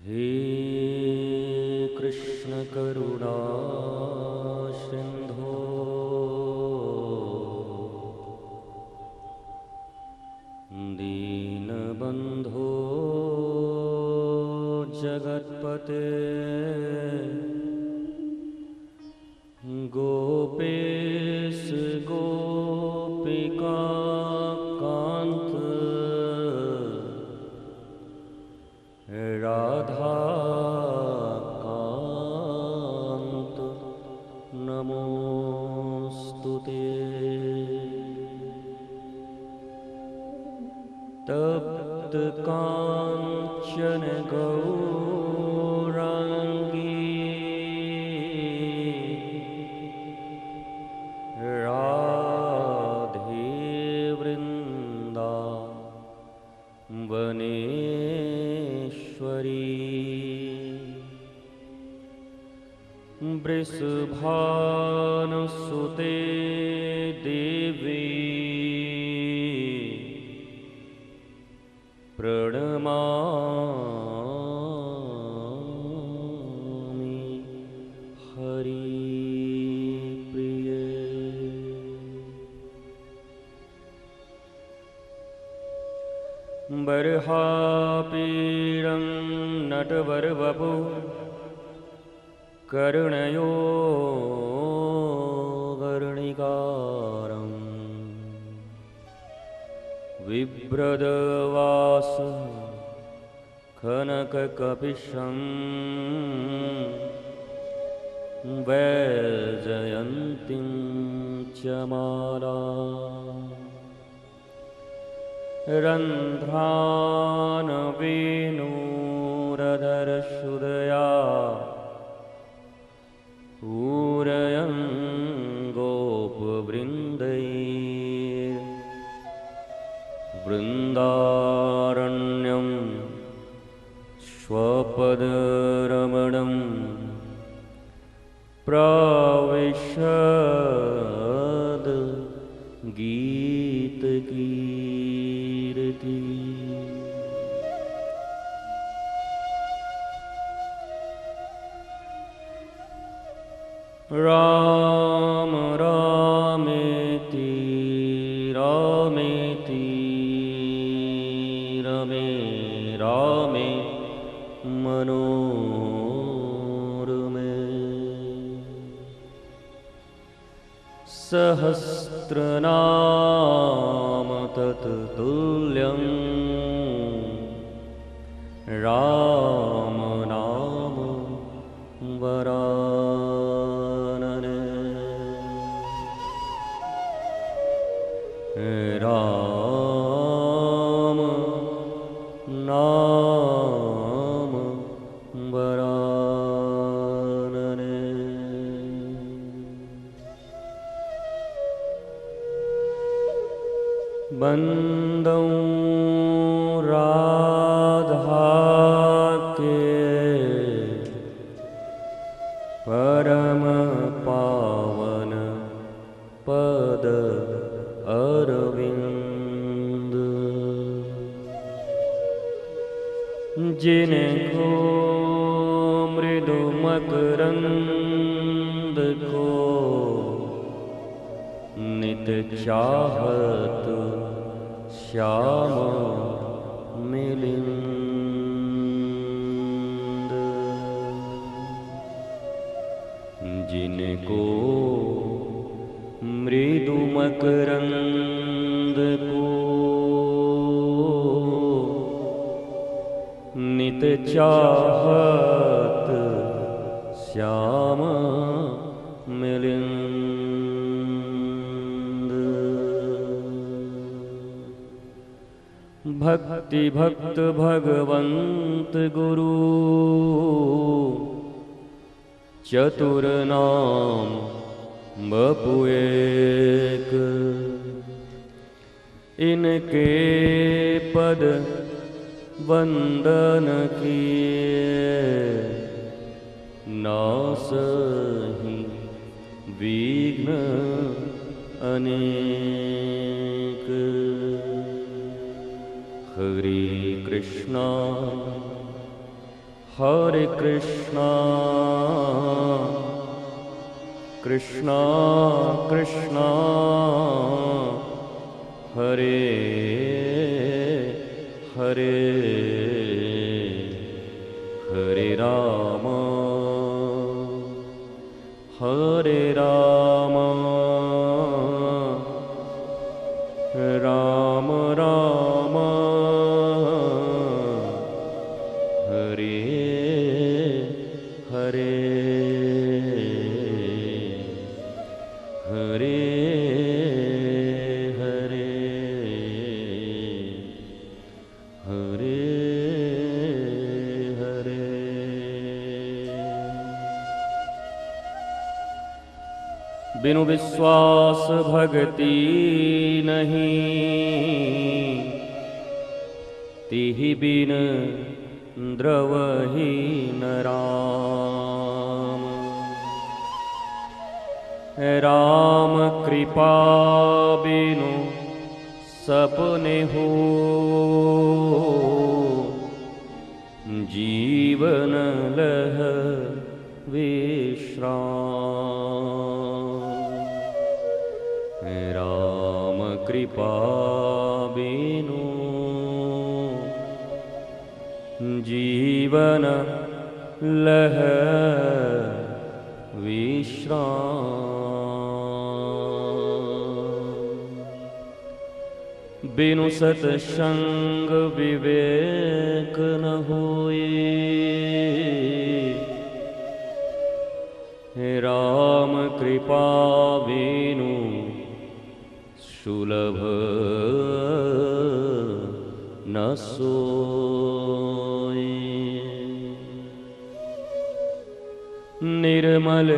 हे कृष्ण करुणा सिंधो दीनबंधो जगत्पते गोपेश गोपिका कांत राधा कांत नमोस्तुते। तप्त कांचन गौरांगी राधे वृंदावनेश्वरी वृषभानुसुते देवी प्रणमामि हरिप्रिये। बर्हापीडं नटवरवपु कर्णयो वर्णिकारम् बिभ्रदवास कनककपिशं वैजयन्तीं च माला रन्ध्रान् वेणुरधरसुधया पूरयन् गोपवृन्दैर्वृन्दारण्यं स्वपदरमणं प्राविशद गीतकीर्ति। राम रामेति रामेति रमे रामे मनोरमे सहस्रनाम तत्तुल्यं राम नाम वरानने। राम नाम वरानने। बंदौ राधा के परम पावन पद अरविंद जिनको मृदु मकरंद को नित चाहत श्याम मिलिंद जिनको मृदु मकरंद को नित चाहत श्याम मिलिंद। भक्ति भक्त भगवंत गुरु चतुर नाम बपु एक। इनके पद वंदन किए नासहि विघ्न अनेक। हरे Krishna Hare Krishna, Krishna Krishna, Hare Hare, Hare Rama, Hare Rama, Rama Rama, Hare Hare, Hare Hare, Hare Hare। बिनु विश्वास भगति नहीं, तिहि बिन द्रवहि न राम। राम कृपा बिनु सपने हो, जीवन लह विश्राम। राम कृपा बिनु जीवन लह विश्राम। बिनु सतसंग विवेक न होए, राम कृपा बिनु सुलभ न सोए। निर्मल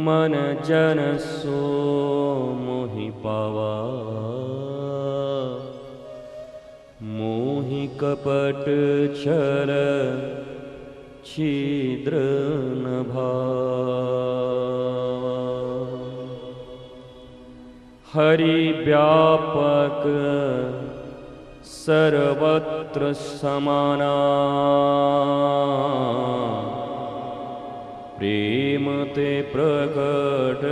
मन जन सो मोहि पावा, मोहि कपट छल छिद्र न भावा। हरि व्यापक सर्वत्र समाना, प्रेम ते प्रकट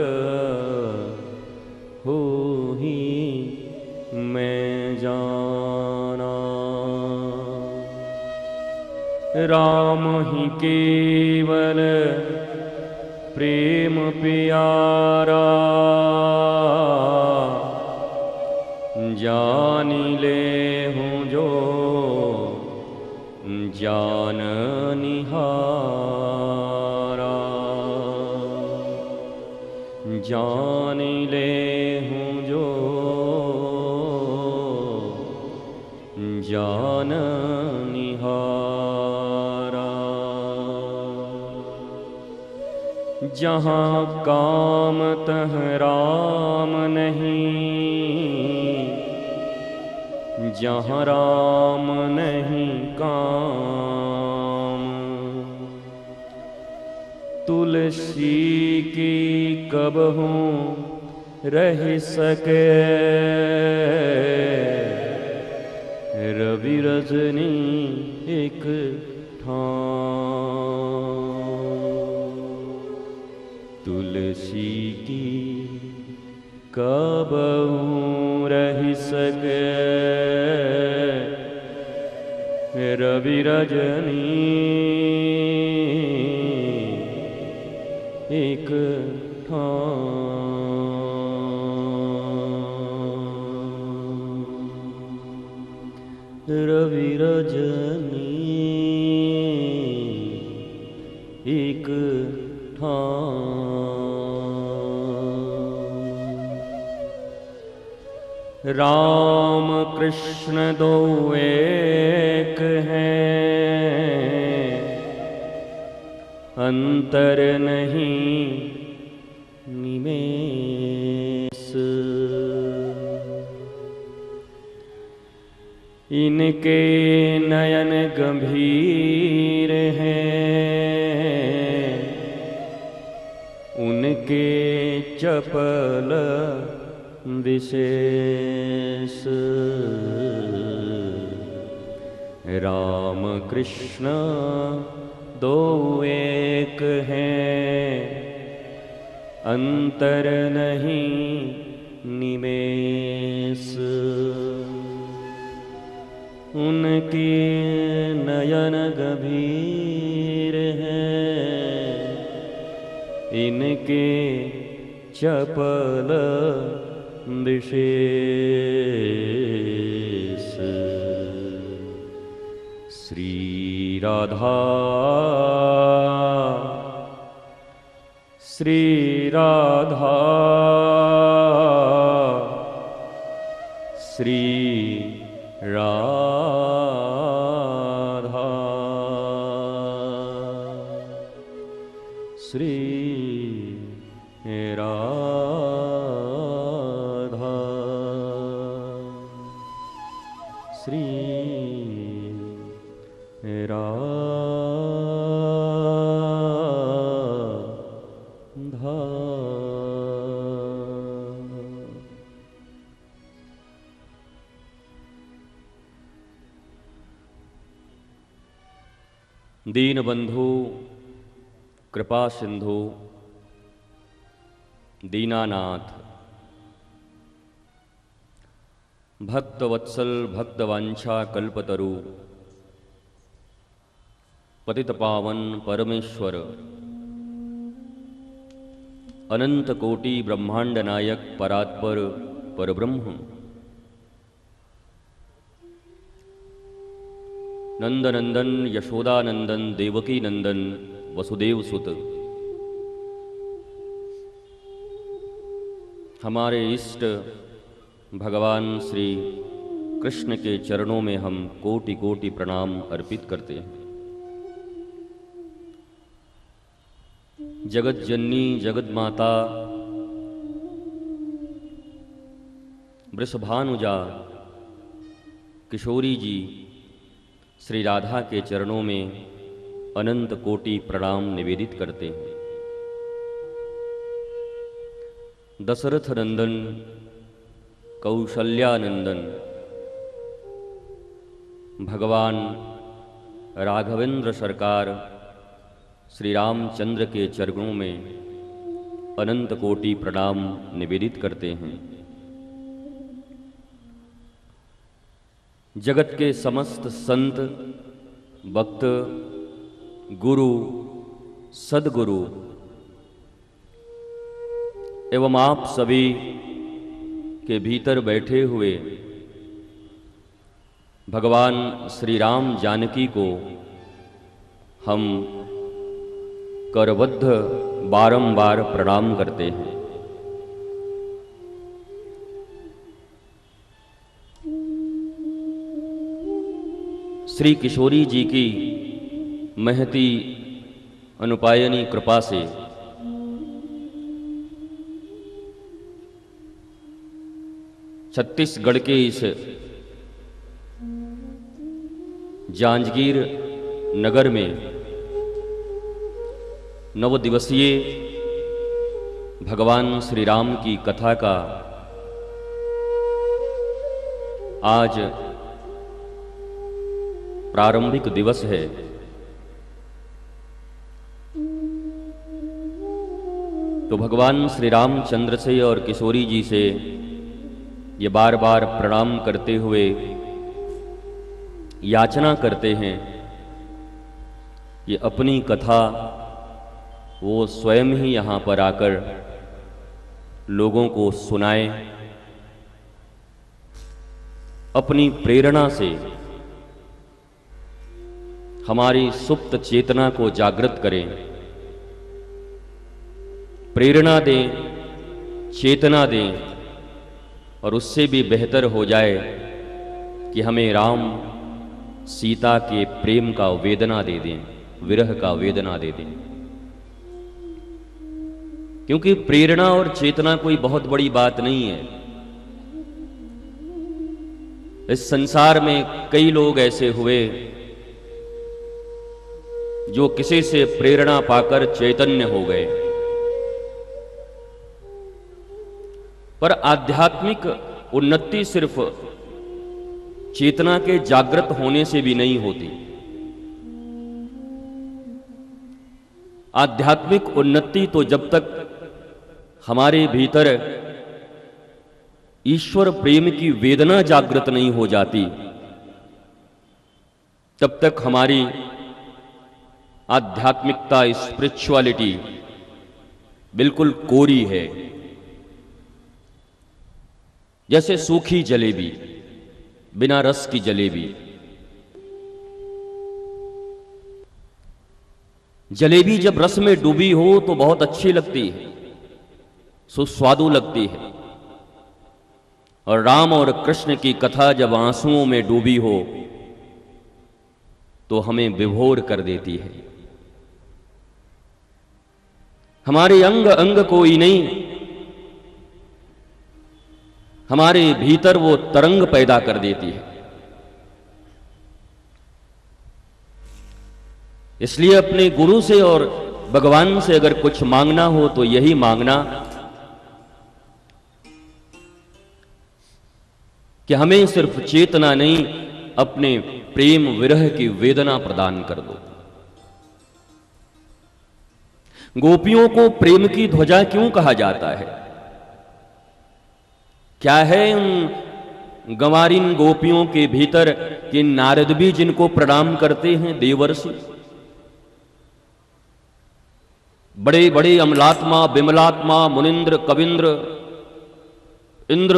होहि मैं जाना। राम ही केवल प्रेम प्यारा, जानी ले हूँ जो जान निहारा। जान ले हूँ जो जान निहारा। जहाँ काम तह राम नहीं, जहाँ राम नहीं काम। तुलसी की कबहू रह सके, रवि रजनी एक ठाम। तुलसी की कबहू रह सके, रवि रजनी एक ठाम। रवि रजनी एक ठाम। राम कृष्ण दो एक हैं, अंतर नहीं निमेष। इनके नयन गंभीर हैं, उनके चपल विशेष। राम कृष्ण दो एक हैं, अंतर नहीं निमेष। उनके नयन गंभीर हैं, इनके चपल विशेष। श्री राधा श्री राधा श्री राधा श्री राधा श्री राधा। दीनबंधु कृपा सिंधु दीनानाथ, भक्तवत्सल भक्तवांछा कल्पतरु, पतित पावन परमेश्वर, अनंत कोटि ब्रह्मांड नायक परात्पर परब्रह्म, नंदनंदन यशोदानंदन देवकी नंदन वसुदेव सुत, हमारे इष्ट भगवान श्री कृष्ण के चरणों में हम कोटि कोटि प्रणाम अर्पित करते हैं। जगत जननी जगत माता वृषभानुजा किशोरी जी श्री राधा के चरणों में अनंत कोटि प्रणाम निवेदित करते हैं। दशरथ नंदन कौशल्यानंदन भगवान राघवेंद्र सरकार श्री रामचंद्र के चरणों में अनंत कोटि प्रणाम निवेदित करते हैं। जगत के समस्त संत भक्त गुरु सद्गुरु एवं आप सभी के भीतर बैठे हुए भगवान श्री राम जानकी को हम करबद्ध बारंबार प्रणाम करते हैं। श्री किशोरी जी की महती अनुपायनी कृपा से छत्तीसगढ़ के इस जांजगीर नगर में 9 दिवसीय भगवान श्री राम की कथा का आज प्रारंभिक दिवस है। तो भगवान श्री रामचंद्र से और किशोरी जी से ये बार बार प्रणाम करते हुए याचना करते हैं कि अपनी कथा वो स्वयं ही यहाँ पर आकर लोगों को सुनाएं, अपनी प्रेरणा से हमारी सुप्त चेतना को जागृत करें, प्रेरणा दें, चेतना दें और उससे भी बेहतर हो जाए कि हमें राम सीता के प्रेम का वेदना दे दें, विरह का वेदना दे दें। क्योंकि प्रेरणा और चेतना कोई बहुत बड़ी बात नहीं है। इस संसार में कई लोग ऐसे हुए जो किसी से प्रेरणा पाकर चैतन्य हो गए, पर आध्यात्मिक उन्नति सिर्फ चेतना के जागृत होने से भी नहीं होती। आध्यात्मिक उन्नति तो जब तक हमारे भीतर ईश्वर प्रेम की वेदना जागृत नहीं हो जाती, तब तक हमारी आध्यात्मिकता, स्पिरिचुअलिटी बिल्कुल कोरी है। जैसे सूखी जलेबी, बिना रस की जलेबी। जलेबी जब रस में डूबी हो तो बहुत अच्छी लगती है, सुस्वादु लगती है। और राम और कृष्ण की कथा जब आंसुओं में डूबी हो तो हमें विभोर कर देती है। हमारे अंग अंग कोई नहीं, हमारे भीतर वो तरंग पैदा कर देती है। इसलिए अपने गुरु से और भगवान से अगर कुछ मांगना हो तो यही मांगना कि हमें सिर्फ चेतना नहीं, अपने प्रेम विरह की वेदना प्रदान कर दो। गोपियों को प्रेम की ध्वजा क्यों कहा जाता है? क्या है उन गंवारिन गोपियों के भीतर कि नारद भी जिनको प्रणाम करते हैं, देवर्षि, बड़े बड़े अमलात्मा, विमलात्मा, मुनिंद्र, कविंद्र, इंद्र,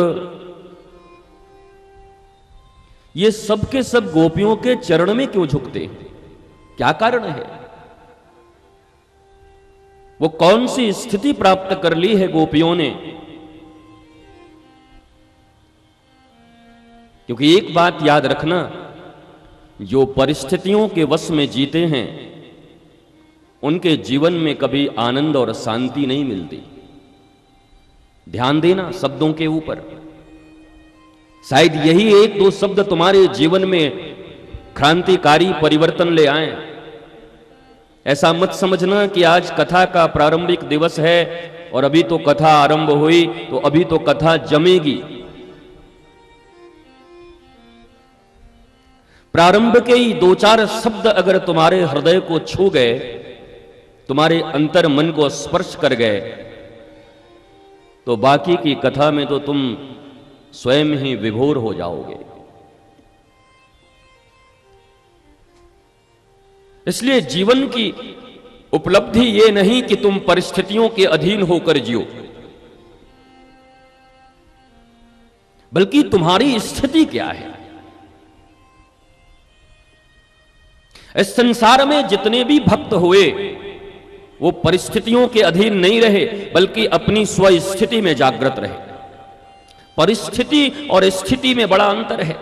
ये सब के सब गोपियों के चरण में क्यों झुकते हैं? क्या कारण है? वो कौन सी स्थिति प्राप्त कर ली है गोपियों ने? क्योंकि एक बात याद रखना, जो परिस्थितियों के वश में जीते हैं उनके जीवन में कभी आनंद और शांति नहीं मिलती। ध्यान देना शब्दों के ऊपर। शायद यही एक दो शब्द तुम्हारे जीवन में क्रांतिकारी परिवर्तन ले आए। ऐसा मत समझना कि आज कथा का प्रारंभिक दिवस है और अभी तो कथा आरंभ हुई तो अभी तो कथा जमेगी। प्रारंभ के ही दो चार शब्द अगर तुम्हारे हृदय को छू गए, तुम्हारे अंतर मन को स्पर्श कर गए, तो बाकी की कथा में तो तुम स्वयं ही विभोर हो जाओगे। इसलिए जीवन की उपलब्धि ये नहीं कि तुम परिस्थितियों के अधीन होकर जियो, बल्कि तुम्हारी स्थिति क्या है। इस संसार में जितने भी भक्त हुए वो परिस्थितियों के अधीन नहीं रहे, बल्कि अपनी स्वस्थिति में जागृत रहे। परिस्थिति और स्थिति में बड़ा अंतर है।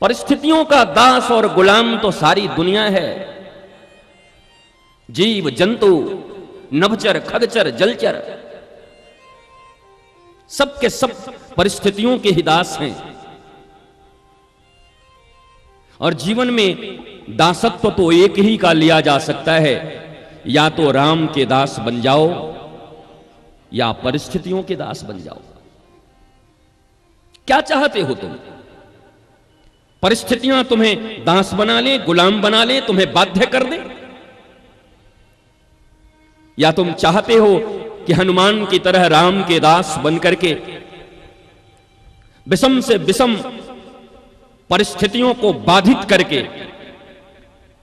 परिस्थितियों का दास और गुलाम तो सारी दुनिया है। जीव जंतु, नभचर, खगचर, जलचर, सबके सब परिस्थितियों के ही दास हैं। और जीवन में दासत्व तो एक ही का लिया जा सकता है, या तो राम के दास बन जाओ या परिस्थितियों के दास बन जाओ। क्या चाहते हो तुम? परिस्थितियां तुम्हें दास बना ले, गुलाम बना ले, तुम्हें बाध्य कर दे, या तुम चाहते हो कि हनुमान की तरह राम के दास बन करके विषम से विषम परिस्थितियों को बाधित करके,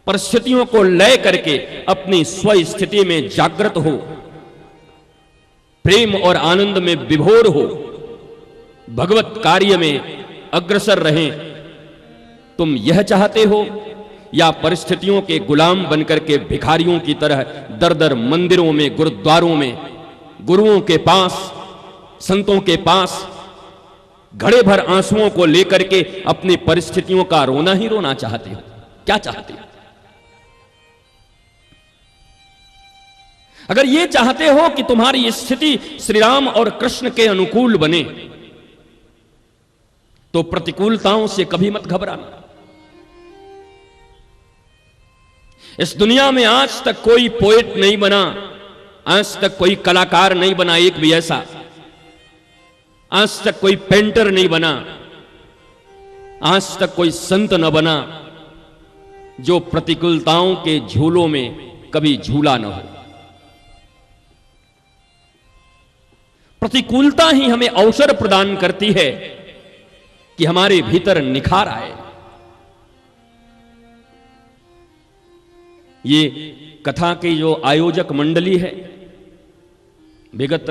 परिस्थितियों को लय करके अपनी स्वस्थिति में जागृत हो, प्रेम और आनंद में विभोर हो, भगवत कार्य में अग्रसर रहें? तुम यह चाहते हो, या परिस्थितियों के गुलाम बनकर के भिखारियों की तरह दर दर मंदिरों में, गुरुद्वारों में, गुरुओं के पास, संतों के पास घड़े भर आंसुओं को लेकर के अपनी परिस्थितियों का रोना ही रोना चाहते हो? क्या चाहते हो? अगर यह चाहते हो कि तुम्हारी स्थिति श्री राम और कृष्ण के अनुकूल बने, तो प्रतिकूलताओं से कभी मत घबराना। इस दुनिया में आज तक कोई पोएट नहीं बना, आज तक कोई कलाकार नहीं बना एक भी ऐसा, आज तक कोई पेंटर नहीं बना, आज तक कोई संत न बना जो प्रतिकूलताओं के झूलों में कभी झूला न हो। प्रतिकूलता ही हमें अवसर प्रदान करती है कि हमारे भीतर निखार आए। ये कथा की जो आयोजक मंडली है, विगत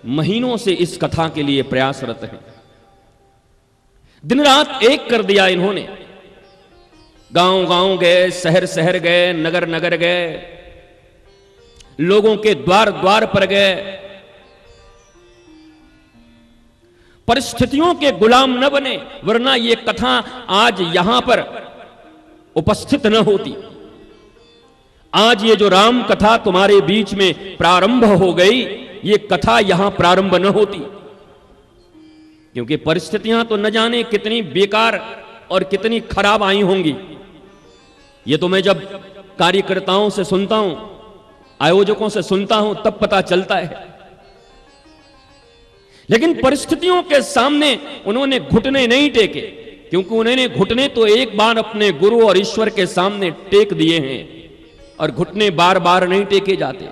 महीनों से इस कथा के लिए प्रयासरत है। दिन रात एक कर दिया इन्होंने। गांव गांव गए, शहर शहर गए, नगर नगर गए, लोगों के द्वार द्वार पर गए। परिस्थितियों के गुलाम न बने, वरना ये कथा आज यहां पर उपस्थित न होती। आज ये जो राम कथा तुम्हारे बीच में प्रारंभ हो गई, ये कथा यहां प्रारंभ न होती। क्योंकि परिस्थितियां तो न जाने कितनी बेकार और कितनी खराब आई होंगी। ये तो मैं जब कार्यकर्ताओं से सुनता हूं, आयोजकों से सुनता हूं, तब पता चलता है। लेकिन परिस्थितियों के सामने उन्होंने घुटने नहीं टेके, क्योंकि उन्होंने घुटने तो एक बार अपने गुरु और ईश्वर के सामने टेक दिए हैं, और घुटने बार बार नहीं टेके जाते।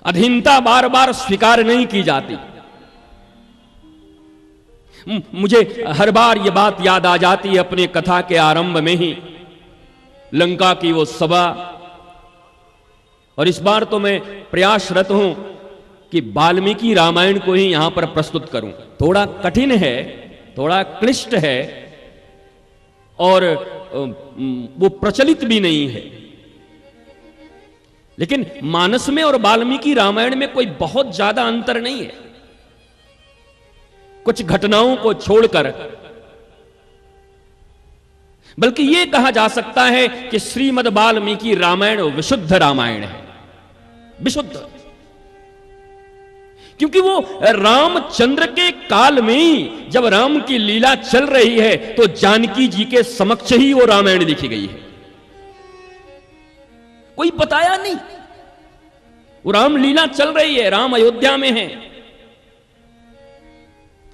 अधीनता बार बार स्वीकार नहीं की जाती। मुझे हर बार यह बात याद आ जाती है अपने कथा के आरंभ में ही, लंका की वो सभा। और इस बार तो मैं प्रयासरत हूं कि वाल्मीकि रामायण को ही यहां पर प्रस्तुत करूं। थोड़ा कठिन है, थोड़ा क्लिष्ट है, और वो प्रचलित भी नहीं है। लेकिन मानस में और वाल्मीकि रामायण में कोई बहुत ज्यादा अंतर नहीं है। कुछ घटनाओं को छोड़कर, बल्कि यह कहा जा सकता है कि श्रीमद् वाल्मीकि रामायण विशुद्ध रामायण है। विशुद्ध, क्योंकि वो रामचंद्र के काल में ही जब राम की लीला चल रही है, तो जानकी जी के समक्ष ही वो रामायण लिखी गई है। कोई बताया नहीं, वो राम लीला चल रही है, राम अयोध्या में है,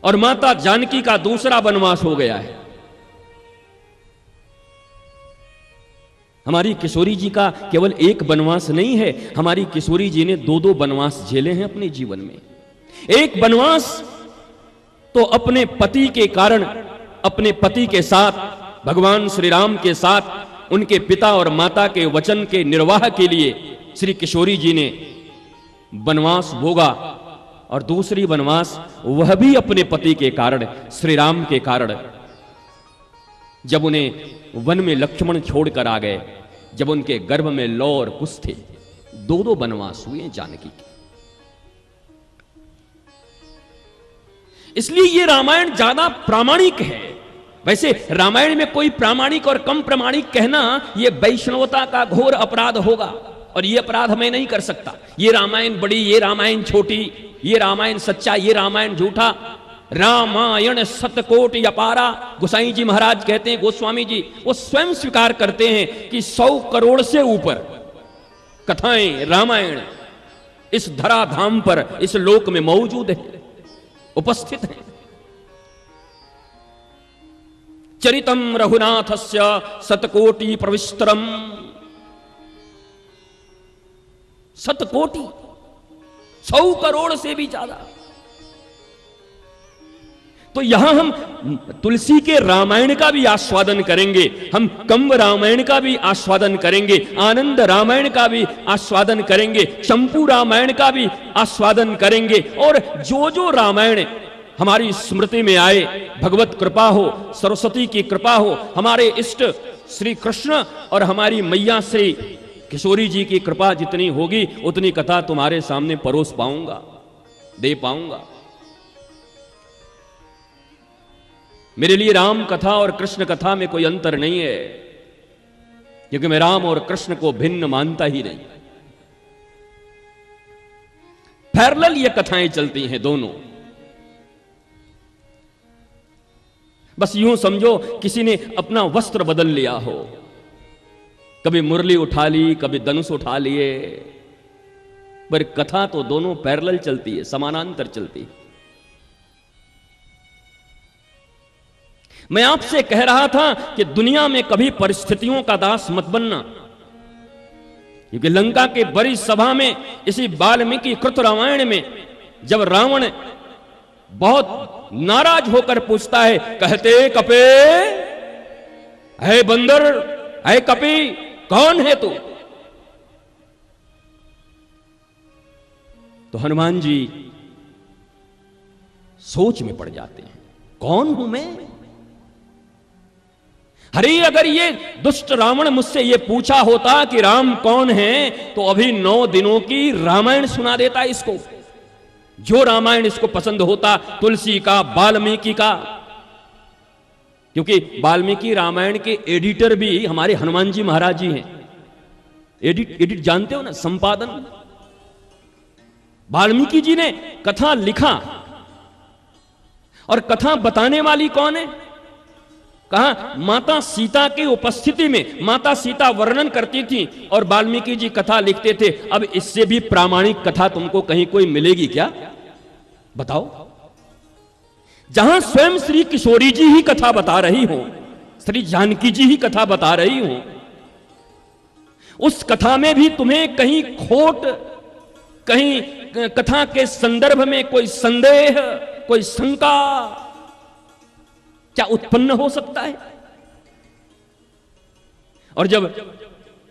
और माता जानकी का दूसरा वनवास हो गया है। हमारी किशोरी जी का केवल एक वनवास नहीं है, हमारी किशोरी जी ने दो दो वनवास झेले हैं अपने जीवन में। एक वनवास तो अपने पति के कारण, अपने पति के साथ, भगवान श्री राम के साथ, उनके पिता और माता के वचन के निर्वाह के लिए श्री किशोरी जी ने वनवास भोगा। और दूसरी वनवास वह भी अपने पति के कारण, श्री राम के कारण, जब उन्हें वन में लक्ष्मण छोड़कर आ गए, जब उनके गर्भ में लौ और कुश थे। दो दो वनवास हुए जानकी के। इसलिए यह रामायण ज्यादा प्रामाणिक है। वैसे रामायण में कोई प्रामाणिक और कम प्रामाणिक कहना यह वैष्णवता का घोर अपराध होगा, और यह अपराध मैं नहीं कर सकता। ये रामायण बड़ी, ये रामायण छोटी, ये रामायण सच्चा, ये रामायण झूठा। रामायण सतकोटि अपारा, गोसाई जी महाराज कहते हैं, गोस्वामी जी वो स्वयं स्वीकार करते हैं कि 100 करोड़ से ऊपर कथाएं रामायण इस धराधाम पर, इस लोक में मौजूद है, उपस्थित है। चरितम रघुनाथस्य शतकोटि प्रविस्तरम। शतकोटि, 100 करोड़ से भी ज्यादा। तो यहां हम तुलसी के रामायण का भी आस्वादन करेंगे, हम कंब रामायण का भी आस्वादन करेंगे, आनंद रामायण का भी आस्वादन करेंगे, चंपू रामायण का भी आस्वादन करेंगे। और जो जो रामायण हमारी स्मृति में आए, भगवत कृपा हो, सरस्वती की कृपा हो, हमारे इष्ट श्री कृष्ण और हमारी मैया श्री किशोरी जी की कृपा जितनी होगी, उतनी कथा तुम्हारे सामने परोस पाऊंगा, दे पाऊंगा। मेरे लिए राम कथा और कृष्ण कथा में कोई अंतर नहीं है, क्योंकि मैं राम और कृष्ण को भिन्न मानता ही नहीं। पैरेलल ये कथाएं चलती हैं दोनों। बस यूं समझो किसी ने अपना वस्त्र बदल लिया हो, कभी मुरली उठा ली, कभी धनुष उठा लिए, पर कथा तो दोनों पैरेलल चलती है, समानांतर चलती है। मैं आपसे कह रहा था कि दुनिया में कभी परिस्थितियों का दास मत बनना, क्योंकि लंका के बड़ी सभा में इसी वाल्मीकि कृत रामायण में जब रावण बहुत नाराज होकर पूछता है, कहते कपे, है बंदर, है कपी, कौन है तू? तो हनुमान जी सोच में पड़ जाते हैं, कौन हूं मैं? अरे अगर ये दुष्ट रावण मुझसे ये पूछा होता कि राम कौन है, तो अभी 9 दिनों की रामायण सुना देता इसको, जो रामायण इसको पसंद होता, तुलसी का, वाल्मीकि का। क्योंकि वाल्मीकि रामायण के एडिटर भी हमारे हनुमान जी महाराज जी हैं। एडिट जानते हो ना, संपादन। वाल्मीकि जी ने कथा लिखा, और कथा बताने वाली कौन है? कहा माता सीता की उपस्थिति में माता सीता वर्णन करती थी और वाल्मीकि जी कथा लिखते थे। अब इससे भी प्रामाणिक कथा तुमको कहीं कोई मिलेगी क्या? बताओ। जहां स्वयं श्री किशोरी जी ही कथा बता रही हो, श्री जानकी जी ही कथा बता रही हो, उस कथा में भी तुम्हें कहीं खोट, कहीं कथा के संदर्भ में कोई संदेह, कोई शंका क्या उत्पन्न हो सकता है? और जब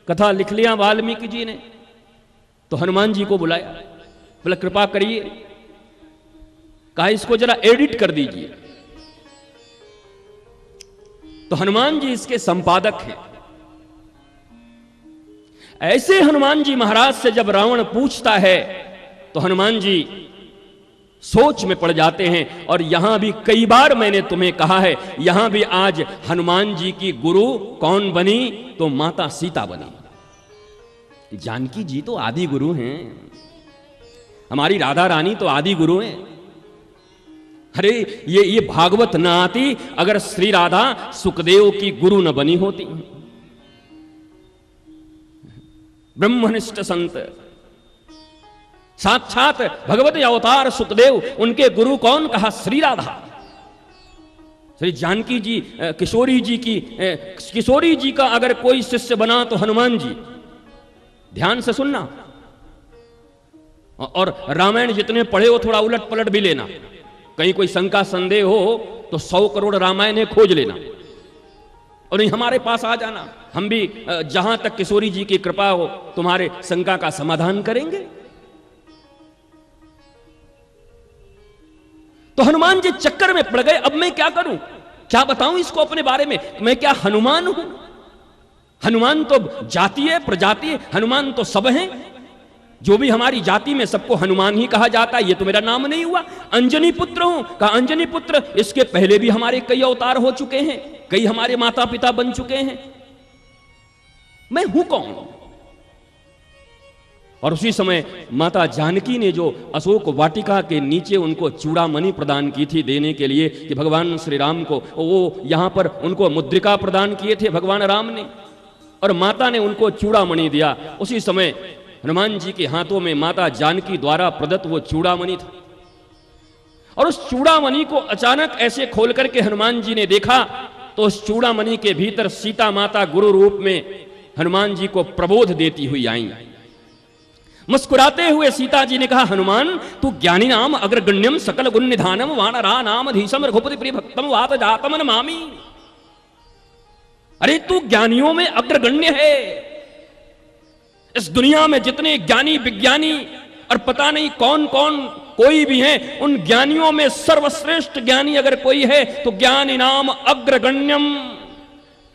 कथा लिख लिया वाल्मीकि जी ने, तो हनुमान जी को बुलाया, बोला कृपा करिए, कहा इसको जरा एडिट कर दीजिए। तो हनुमान जी इसके संपादक हैं। ऐसे हनुमान जी महाराज से जब रावण पूछता है तो हनुमान जी सोच में पड़ जाते हैं। और यहां भी कई बार मैंने तुम्हें कहा है, यहां भी आज हनुमान जी की गुरु कौन बनी? तो माता सीता बनी। जानकी जी तो आदि गुरु हैं, हमारी राधा रानी तो आदि गुरु हैं। अरे ये भागवत न आती अगर श्री राधा सुखदेव की गुरु न बनी होती। ब्रह्मनिष्ठ संत, साक्षात भगवत अवतार सुखदेव, उनके गुरु कौन? कहा श्री राधा। श्री जानकी जी, किशोरी जी का अगर कोई शिष्य बना तो हनुमान जी। ध्यान से सुनना, और रामायण जितने पढ़े हो थोड़ा उलट पलट भी लेना, कहीं कोई शंका संदेह हो तो 100 करोड़ रामायण खोज लेना, और नहीं हमारे पास आ जाना, हम भी जहां तक किशोरी जी की कृपा हो तुम्हारे शंका का समाधान करेंगे। तो हनुमान जी चक्कर में पड़ गए, अब मैं क्या करूं, क्या बताऊं इसको अपने बारे में? मैं क्या हनुमान हूं? हनुमान तो जाति है, प्रजाति है, हनुमान तो सब हैं। जो भी हमारी जाति में सबको हनुमान ही कहा जाता है। ये तो मेरा नाम नहीं हुआ। अंजनी पुत्र हूं, कहा अंजनी पुत्र, इसके पहले भी हमारे कई अवतार हो चुके हैं, कई हमारे माता पिता बन चुके हैं। मैं हूं कौन? और उसी समय माता जानकी ने जो अशोक वाटिका के नीचे उनको चूड़ामणि प्रदान की थी देने के लिए कि भगवान श्री राम को, वो यहां पर उनको मुद्रिका प्रदान किए थे भगवान राम ने, और माता ने उनको चूड़ामणि दिया। उसी समय हनुमान जी के हाथों में माता जानकी द्वारा प्रदत्त वो चूड़ामणि था। और उस चूड़ामणि को अचानक ऐसे खोल करके हनुमान जी ने देखा तो उस चूड़ामणि के भीतर सीता माता गुरु रूप में हनुमान जी को प्रबोध देती हुई आई। मुस्कुराते हुए सीता जी ने कहा, हनुमान तू ज्ञानी नाम अग्रगण्यम सकल गुण निधानम वानरा नाम धीशम रघुपति प्रिय भक्तम वात जातम नमामि। अरे तू ज्ञानियों में अग्रगण्य है। इस दुनिया में जितने ज्ञानी विज्ञानी और पता नहीं कौन कौन कोई भी हैं, उन ज्ञानियों में सर्वश्रेष्ठ ज्ञानी अगर कोई है तो ज्ञानी नाम अग्रगण्यम।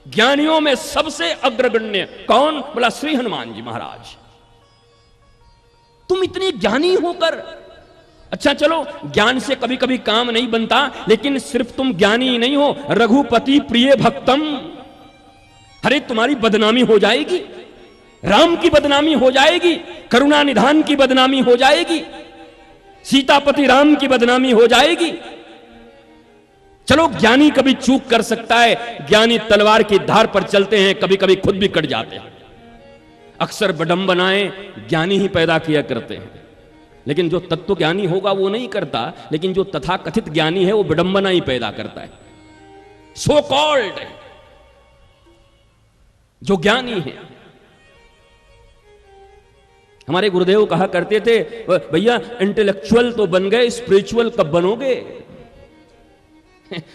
ज्ञानियों में सबसे अग्रगण्य कौन? बोला श्री हनुमान जी महाराज। तुम इतने ज्ञानी होकर, अच्छा चलो ज्ञान से कभी कभी काम नहीं बनता, लेकिन सिर्फ तुम ज्ञानी नहीं हो, रघुपति प्रिय भक्तम। अरे तुम्हारी बदनामी हो जाएगी, राम की बदनामी हो जाएगी, करुणा निधान की बदनामी हो जाएगी, सीतापति राम की बदनामी हो जाएगी। चलो ज्ञानी कभी चूक कर सकता है, ज्ञानी तलवार की धार पर चलते हैं, कभी कभी खुद भी कट जाते हैं। अक्सर विडंबनाएं ज्ञानी ही पैदा किया करते हैं, लेकिन जो तत्व ज्ञानी होगा वो नहीं करता, लेकिन जो तथाकथित ज्ञानी है वो विडंबना ही पैदा करता है। सो कॉल्ड, जो ज्ञानी है। हमारे गुरुदेव कहा करते थे, भैया इंटेलेक्चुअल तो बन गए, स्पिरिचुअल कब बनोगे?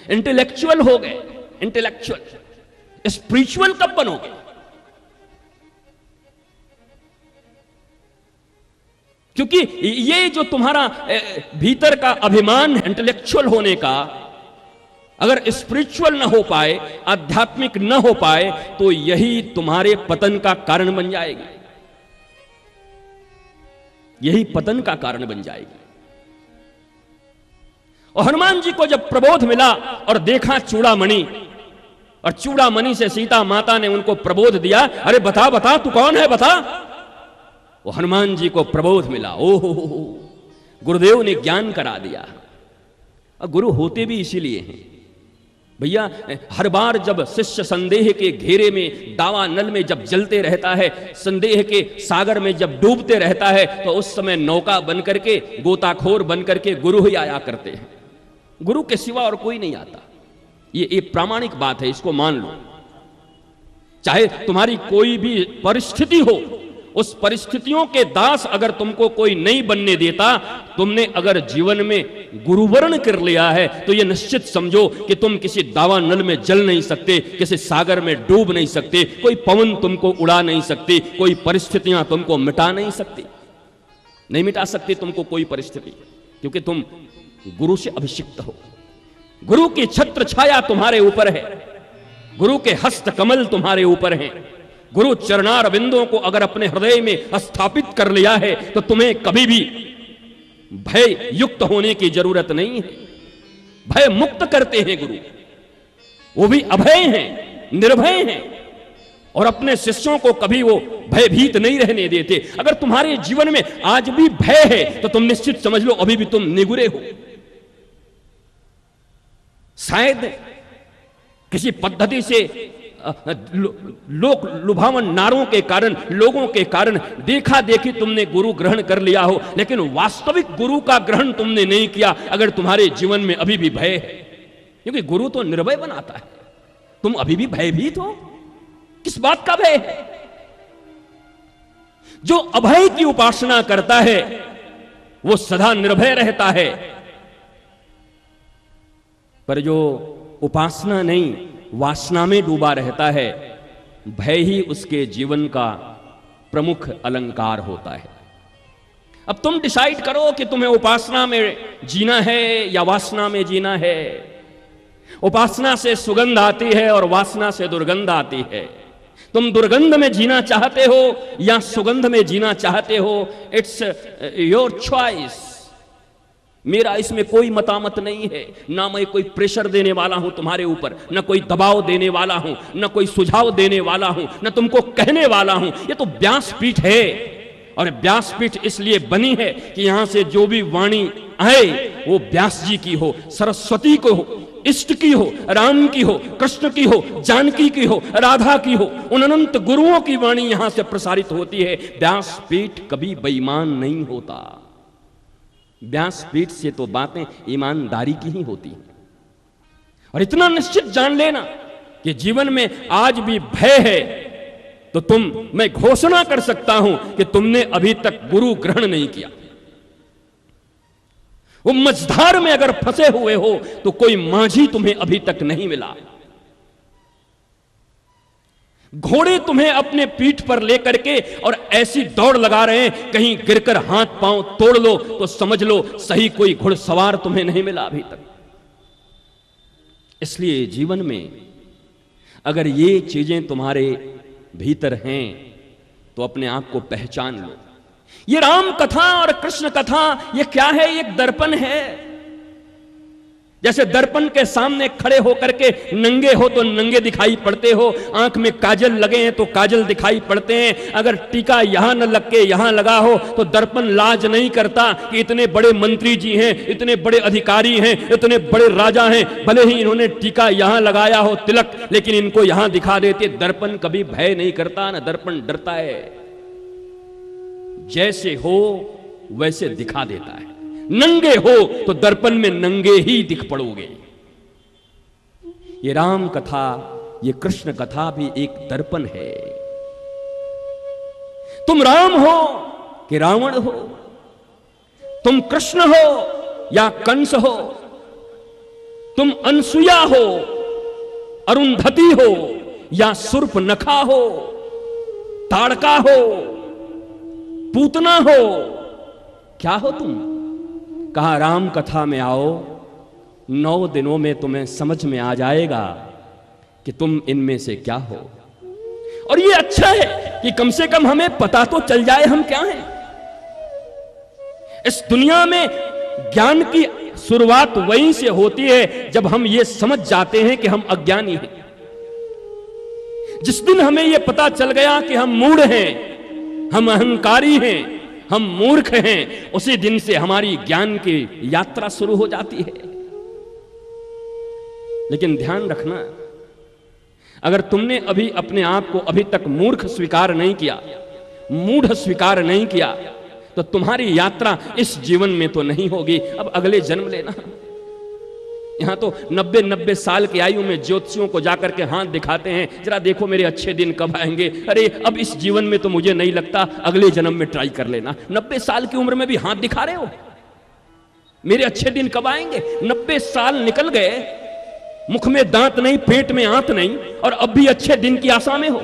इंटेलेक्चुअल हो गए, इंटेलेक्चुअल, स्पिरिचुअल कब बनोगे? क्योंकि ये जो तुम्हारा भीतर का अभिमान है इंटेलेक्चुअल होने का, अगर स्पिरिचुअल ना हो पाए, आध्यात्मिक ना हो पाए, तो यही तुम्हारे पतन का कारण बन जाएगी, यही पतन का कारण बन जाएगी। और हनुमान जी को जब प्रबोध मिला और देखा चूड़ामणि, और चूड़ामणि से सीता माता ने उनको प्रबोध दिया, अरे बता बता तू कौन है बता। वो हनुमान जी को प्रबोध मिला, ओहो गुरुदेव ने ज्ञान करा दिया। और गुरु होते भी इसीलिए हैं भैया। हर बार जब शिष्य संदेह के घेरे में, दावा नल में जब जलते रहता है, संदेह के सागर में जब डूबते रहता है, तो उस समय नौका बन करके, गोताखोर बन करके गुरु ही आया करते हैं। गुरु के सिवा और कोई नहीं आता। ये प्रामाणिक बात है, इसको मान लो। चाहे तुम्हारी कोई भी परिस्थिति हो, उस परिस्थितियों के दास अगर तुमको कोई नहीं बनने देता, तुमने अगर जीवन में गुरुवर्ण कर लिया है, तो यह निश्चित समझो कि तुम किसी दावा नल में जल नहीं सकते, किसी सागर में डूब नहीं सकते, कोई पवन तुमको उड़ा नहीं सकती, कोई परिस्थितियां तुमको मिटा नहीं सकती, नहीं मिटा सकती तुमको कोई परिस्थिति, क्योंकि तुम गुरु से अभिषिक्त हो। गुरु की छत्र छाया तुम्हारे ऊपर है, गुरु के हस्त कमल तुम्हारे ऊपर हैं। गुरु चरणार बिंदुओं को अगर अपने हृदय में स्थापित कर लिया है, तो तुम्हें कभी भी भय युक्त होने की जरूरत नहीं है। भय मुक्त करते हैं गुरु, वो भी अभय हैं, निर्भय हैं, और अपने शिष्यों को कभी वो भयभीत नहीं रहने देते। अगर तुम्हारे जीवन में आज भी भय है, तो तुम निश्चित समझ लो अभी भी तुम निगुरे हो। शायद किसी पद्धति से लोक लुभावन नारों के कारण, लोगों के कारण देखा देखी तुमने गुरु ग्रहण कर लिया हो, लेकिन वास्तविक गुरु का ग्रहण तुमने नहीं किया अगर तुम्हारे जीवन में अभी भी भय है। क्योंकि गुरु तो निर्भय बनाता है, तुम अभी भी भयभीत हो, किस बात का भय है? जो अभय की उपासना करता है वो सदा निर्भय रहता है, पर जो उपासना नहीं वासना में डूबा रहता है, भय ही उसके जीवन का प्रमुख अलंकार होता है। अब तुम डिसाइड करो कि तुम्हें उपासना में जीना है या वासना में जीना है। उपासना से सुगंध आती है और वासना से दुर्गंध आती है। तुम दुर्गंध में जीना चाहते हो या सुगंध में जीना चाहते हो, इट्स योर चॉइस। मेरा इसमें कोई मतामत नहीं है, ना मैं कोई प्रेशर देने वाला हूं तुम्हारे ऊपर, ना कोई दबाव देने वाला हूं, ना कोई सुझाव देने वाला हूं, ना तुमको कहने वाला हूं। ये तो व्यासपीठ है, और व्यासपीठ इसलिए बनी है कि यहां से जो भी वाणी आए वो व्यास जी की हो, सरस्वती को हो, इष्ट की हो, राम की हो, कृष्ण की हो, जानकी की हो, राधा की हो, उन अनंत गुरुओं की वाणी यहां से प्रसारित होती है। व्यासपीठ कभी बेईमान नहीं होता। व्यासपीठ से तो बातें ईमानदारी की ही होती हैं। और इतना निश्चित जान लेना कि जीवन में आज भी भय है, तो मैं घोषणा कर सकता हूं कि तुमने अभी तक गुरु ग्रहण नहीं किया। वो मझधार में अगर फंसे हुए हो तो कोई माझी तुम्हें अभी तक नहीं मिला। घोड़े तुम्हें अपने पीठ पर लेकर के और ऐसी दौड़ लगा रहे हैं, कहीं गिरकर हाथ पांव तोड़ लो तो समझ लो सही कोई घुड़सवार तुम्हें नहीं मिला अभी तक। इसलिए जीवन में अगर ये चीजें तुम्हारे भीतर हैं तो अपने आप को पहचान लो। ये राम कथा और कृष्ण कथा ये क्या है? एक दर्पण है। जैसे दर्पण के सामने खड़े होकर के नंगे हो तो नंगे दिखाई पड़ते हो, आंख में काजल लगे हैं तो काजल दिखाई पड़ते हैं। अगर टीका यहां न लग के यहां लगा हो तो दर्पण लाज नहीं करता कि इतने बड़े मंत्री जी हैं, इतने बड़े अधिकारी हैं, इतने बड़े राजा हैं, भले ही इन्होंने टीका यहां लगाया हो तिलक, लेकिन इनको यहां दिखा देते। दर्पण कभी भय नहीं करता, ना दर्पण डरता है। जैसे हो वैसे दिखा देता है। नंगे हो तो दर्पण में नंगे ही दिख पड़ोगे। ये राम कथा, ये कृष्ण कथा भी एक दर्पण है। तुम राम हो कि रावण हो, तुम कृष्ण हो या कंस हो, तुम अनसुया हो, अरुंधति हो या शूर्पनखा हो, ताड़का हो, पूतना हो, क्या हो तुम? कहा राम कथा में आओ, 9 दिनों में तुम्हें समझ में आ जाएगा कि तुम इनमें से क्या हो। और ये अच्छा है कि कम से कम हमें पता तो चल जाए हम क्या हैं। इस दुनिया में ज्ञान की शुरुआत वहीं से होती है जब हम ये समझ जाते हैं कि हम अज्ञानी हैं। जिस दिन हमें यह पता चल गया कि हम मूढ़ हैं, हम अहंकारी हैं, हम मूर्ख हैं, उसी दिन से हमारी ज्ञान की यात्रा शुरू हो जाती है। लेकिन ध्यान रखना, अगर तुमने अभी अपने आप को अभी तक मूर्ख स्वीकार नहीं किया, मूढ़ स्वीकार नहीं किया, तो तुम्हारी यात्रा इस जीवन में तो नहीं होगी, अब अगले जन्म लेना। यहां तो 90-90 साल की आयु में ज्योतिषियों को जाकर के हाथ दिखाते हैं, जरा देखो मेरे अच्छे दिन कब आएंगे। अरे अब इस जीवन में तो मुझे नहीं लगता, अगले जन्म में ट्राई कर लेना। 90 साल की उम्र में भी हाथ दिखा रहे हो, मेरे अच्छे दिन कब आएंगे? 90 साल निकल गए, मुख में दांत नहीं, पेट में आंत नहीं, और अब भी अच्छे दिन की आशा में हो।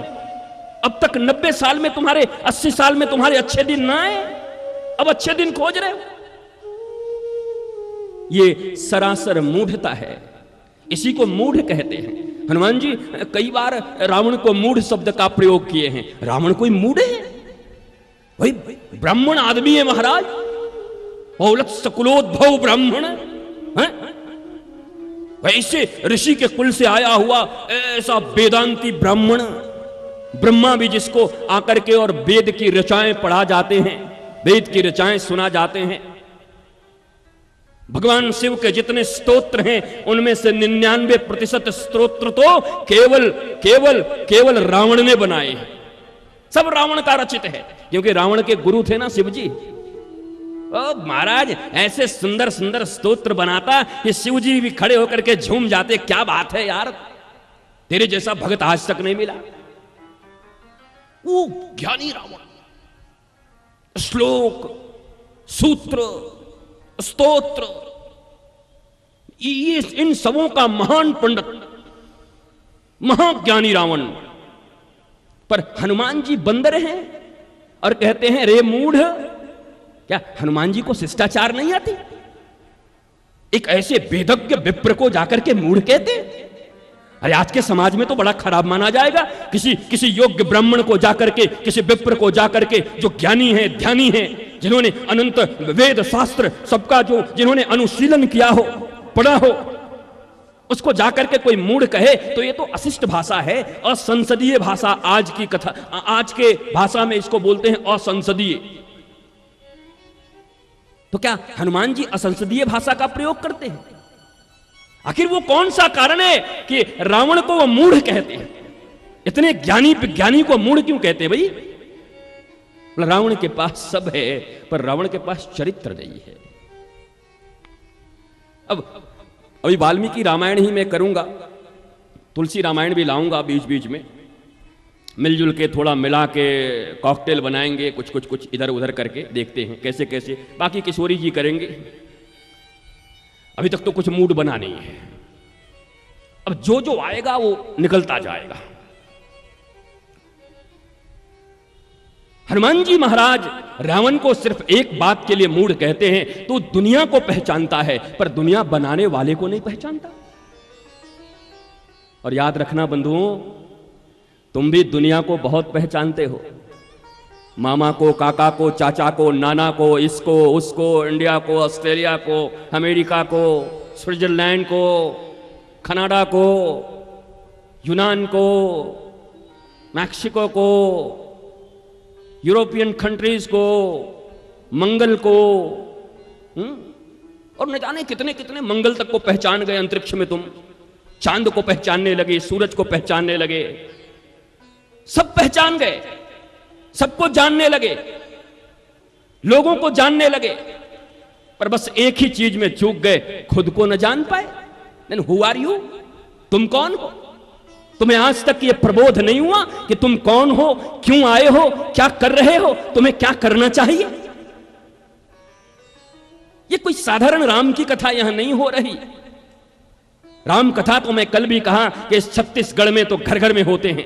अब तक 90 साल में तुम्हारे, 80 साल में तुम्हारे अच्छे दिन ना आए, अब अच्छे दिन खोज रहे हो। ये सरासर मूढ़ता है, इसी को मूढ़ कहते हैं। हनुमान जी कई बार रावण को मूढ़ शब्द का प्रयोग किए हैं। रावण कोई मूढ़ है? भाई ब्राह्मण आदमी है महाराज, औलत सकुलोद्भव ब्राह्मण है, वैसे ऋषि के कुल से आया हुआ ऐसा वेदांती ब्राह्मण, ब्रह्मा भी जिसको आकर के और वेद की रचाएं पढ़ा जाते हैं, वेद की रचाएं सुना जाते हैं। भगवान शिव के जितने स्तोत्र हैं उनमें से 99% स्तोत्र तो केवल केवल केवल रावण ने बनाए हैं। सब रावण का रचित है, क्योंकि रावण के गुरु थे ना शिव जी। ओ महाराज ऐसे सुंदर सुंदर स्तोत्र बनाता कि शिव जी भी खड़े होकर के झूम जाते। क्या बात है यार, तेरे जैसा भगत आज तक नहीं मिला। वो ज्ञानी रावण, श्लोक, सूत्र, स्तोत्र, ये इन सबों का महान पंडित, महाज्ञानी रावण। पर हनुमान जी बंदर हैं और कहते हैं रे मूढ़। क्या हनुमान जी को शिष्टाचार नहीं आती? एक ऐसे वेदज्ञ विप्र को जाकर के मूढ़ कहते? अरे आज के समाज में तो बड़ा खराब माना जाएगा। किसी योग्य ब्राह्मण को जाकर के, किसी विप्र को जाकर के, जो ज्ञानी है, ध्यानी है, जिन्होंने अनंत वेद शास्त्र सबका जिन्होंने अनुशीलन किया हो, पढ़ा हो, उसको जाकर के कोई मूढ़ कहे तो ये तो अशिष्ट भाषा है, असंसदीय भाषा। आज की कथा, आज के भाषा में इसको बोलते हैं असंसदीय। तो क्या हनुमान जी असंसदीय भाषा का प्रयोग करते हैं? आखिर वो कौन सा कारण है कि रावण को वो मूढ़ कहते हैं? इतने ज्ञानी को मूढ़ क्यों कहते हैं भाई? रावण के पास सब है, पर रावण के पास चरित्र नहीं है। अब अभी वाल्मीकि रामायण ही मैं करूंगा, तुलसी रामायण भी लाऊंगा बीच बीच में, मिलजुल के थोड़ा मिला के कॉकटेल बनाएंगे, कुछ इधर उधर करके देखते हैं कैसे कैसे। बाकी किशोरी जी करेंगे, अभी तक तो कुछ मूड बना नहीं है। अब जो आएगा वो निकलता जाएगा। हनुमान जी महाराज रावण को सिर्फ एक बात के लिए मूढ़ कहते हैं, तो दुनिया को पहचानता है, पर दुनिया बनाने वाले को नहीं पहचानता। और याद रखना बंधुओं, तुम भी दुनिया को बहुत पहचानते हो। मामा को, काका को, चाचा को, नाना को, इसको उसको, इंडिया को, ऑस्ट्रेलिया को, अमेरिका को, स्विट्जरलैंड को, कनाडा को, यूनान को, मैक्सिको को, यूरोपियन कंट्रीज को, मंगल को, और न जाने कितने कितने मंगल तक को पहचान गए। अंतरिक्ष में तुम चांद को पहचानने लगे, सूरज को पहचानने लगे, सब पहचान गए, सबको जानने लगे, लोगों को जानने लगे, पर बस एक ही चीज में चूक गए, खुद को न जान पाए। Then who are you? तुम कौन हो? तुम्हें आज तक यह प्रबोध नहीं हुआ कि तुम कौन हो, क्यों आए हो, क्या कर रहे हो, तुम्हें क्या करना चाहिए? यह कोई साधारण राम की कथा यहां नहीं हो रही। राम कथा तो मैं कल भी कहा कि इस छत्तीसगढ़ में तो घर घर में होते हैं,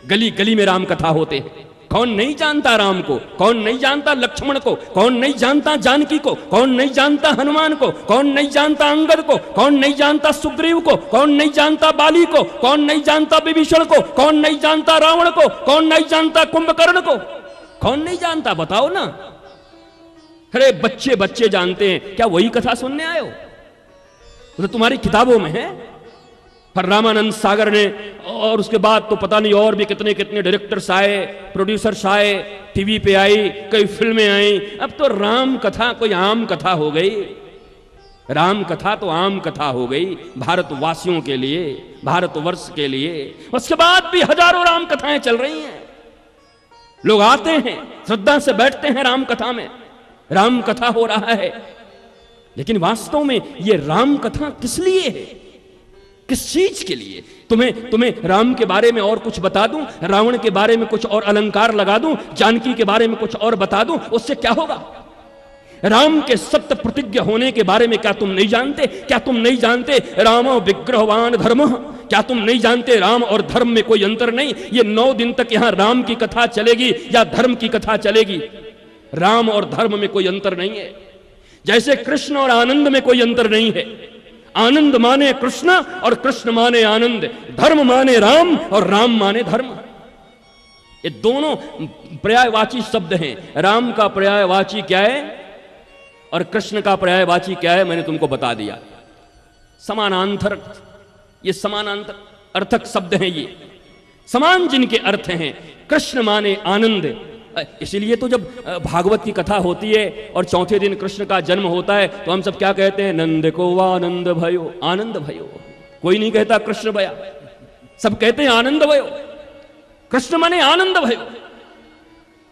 गली गली में राम कथा होते हैं। कौन नहीं जानता राम को? कौन नहीं जानता लक्ष्मण को? कौन नहीं जानता जानकी को? कौन नहीं जानता हनुमान को? कौन नहीं जानता अंगद को? कौन नहीं जानता सुग्रीव को? कौन नहीं जानता बाली को? कौन नहीं जानता विभीषण को? कौन नहीं जानता रावण को? कौन नहीं जानता कुंभकर्ण को? कौन नहीं जानता? बताओ ना। अरे बच्चे बच्चे जानते हैं। क्या वही कथा सुनने आए हो? तो तुम्हारी किताबों में है। पर रामानंद सागर ने और उसके बाद तो पता नहीं और भी कितने कितने डायरेक्टर्स आए, प्रोड्यूसर्स आए, टीवी पे आई, कई फिल्में आई। अब तो राम कथा कोई आम कथा हो गई। राम कथा तो आम कथा हो गई भारतवासियों के लिए, भारतवर्ष के लिए। उसके बाद भी हजारों राम कथाएं चल रही हैं। लोग आते हैं, श्रद्धा से बैठते हैं राम कथा में, राम कथा हो रहा है। लेकिन वास्तव में यह राम कथा किस लिए है? किस चीज के लिए? तुम्हें राम के बारे में और कुछ बता दूं, रावण के बारे में कुछ और अलंकार लगा दूं, जानकी के बारे में कुछ और बता दूं, उससे क्या होगा? राम के सत्य प्रतिज्ञ होने के बारे में क्या तुम नहीं जानते? क्या तुम नहीं जानते रामो विग्रहवान धर्म? क्या तुम नहीं जानते राम और धर्म में कोई अंतर नहीं? ये 9 दिन तक यहां राम की कथा चलेगी या धर्म की कथा चलेगी? राम और धर्म में कोई अंतर नहीं है। जैसे कृष्ण और आनंद में कोई अंतर नहीं है। आनंद माने कृष्ण और कृष्ण माने आनंद, धर्म माने राम और राम माने धर्म। ये दोनों पर्यायवाची शब्द हैं। राम का पर्यायवाची क्या है और कृष्ण का पर्यायवाची क्या है, मैंने तुमको बता दिया। समानांतर, ये समानांतर अर्थक शब्द हैं। ये समान जिनके अर्थ हैं। कृष्ण माने आनंद। इसीलिए तो जब भागवत की कथा होती है और चौथे दिन कृष्ण का जन्म होता है तो हम सब क्या कहते हैं? नंद को आनंद भयो, आनंद भयो। कोई नहीं कहता कृष्ण भया, सब कहते हैं आनंद भयो। कृष्ण माने आनंद भयो।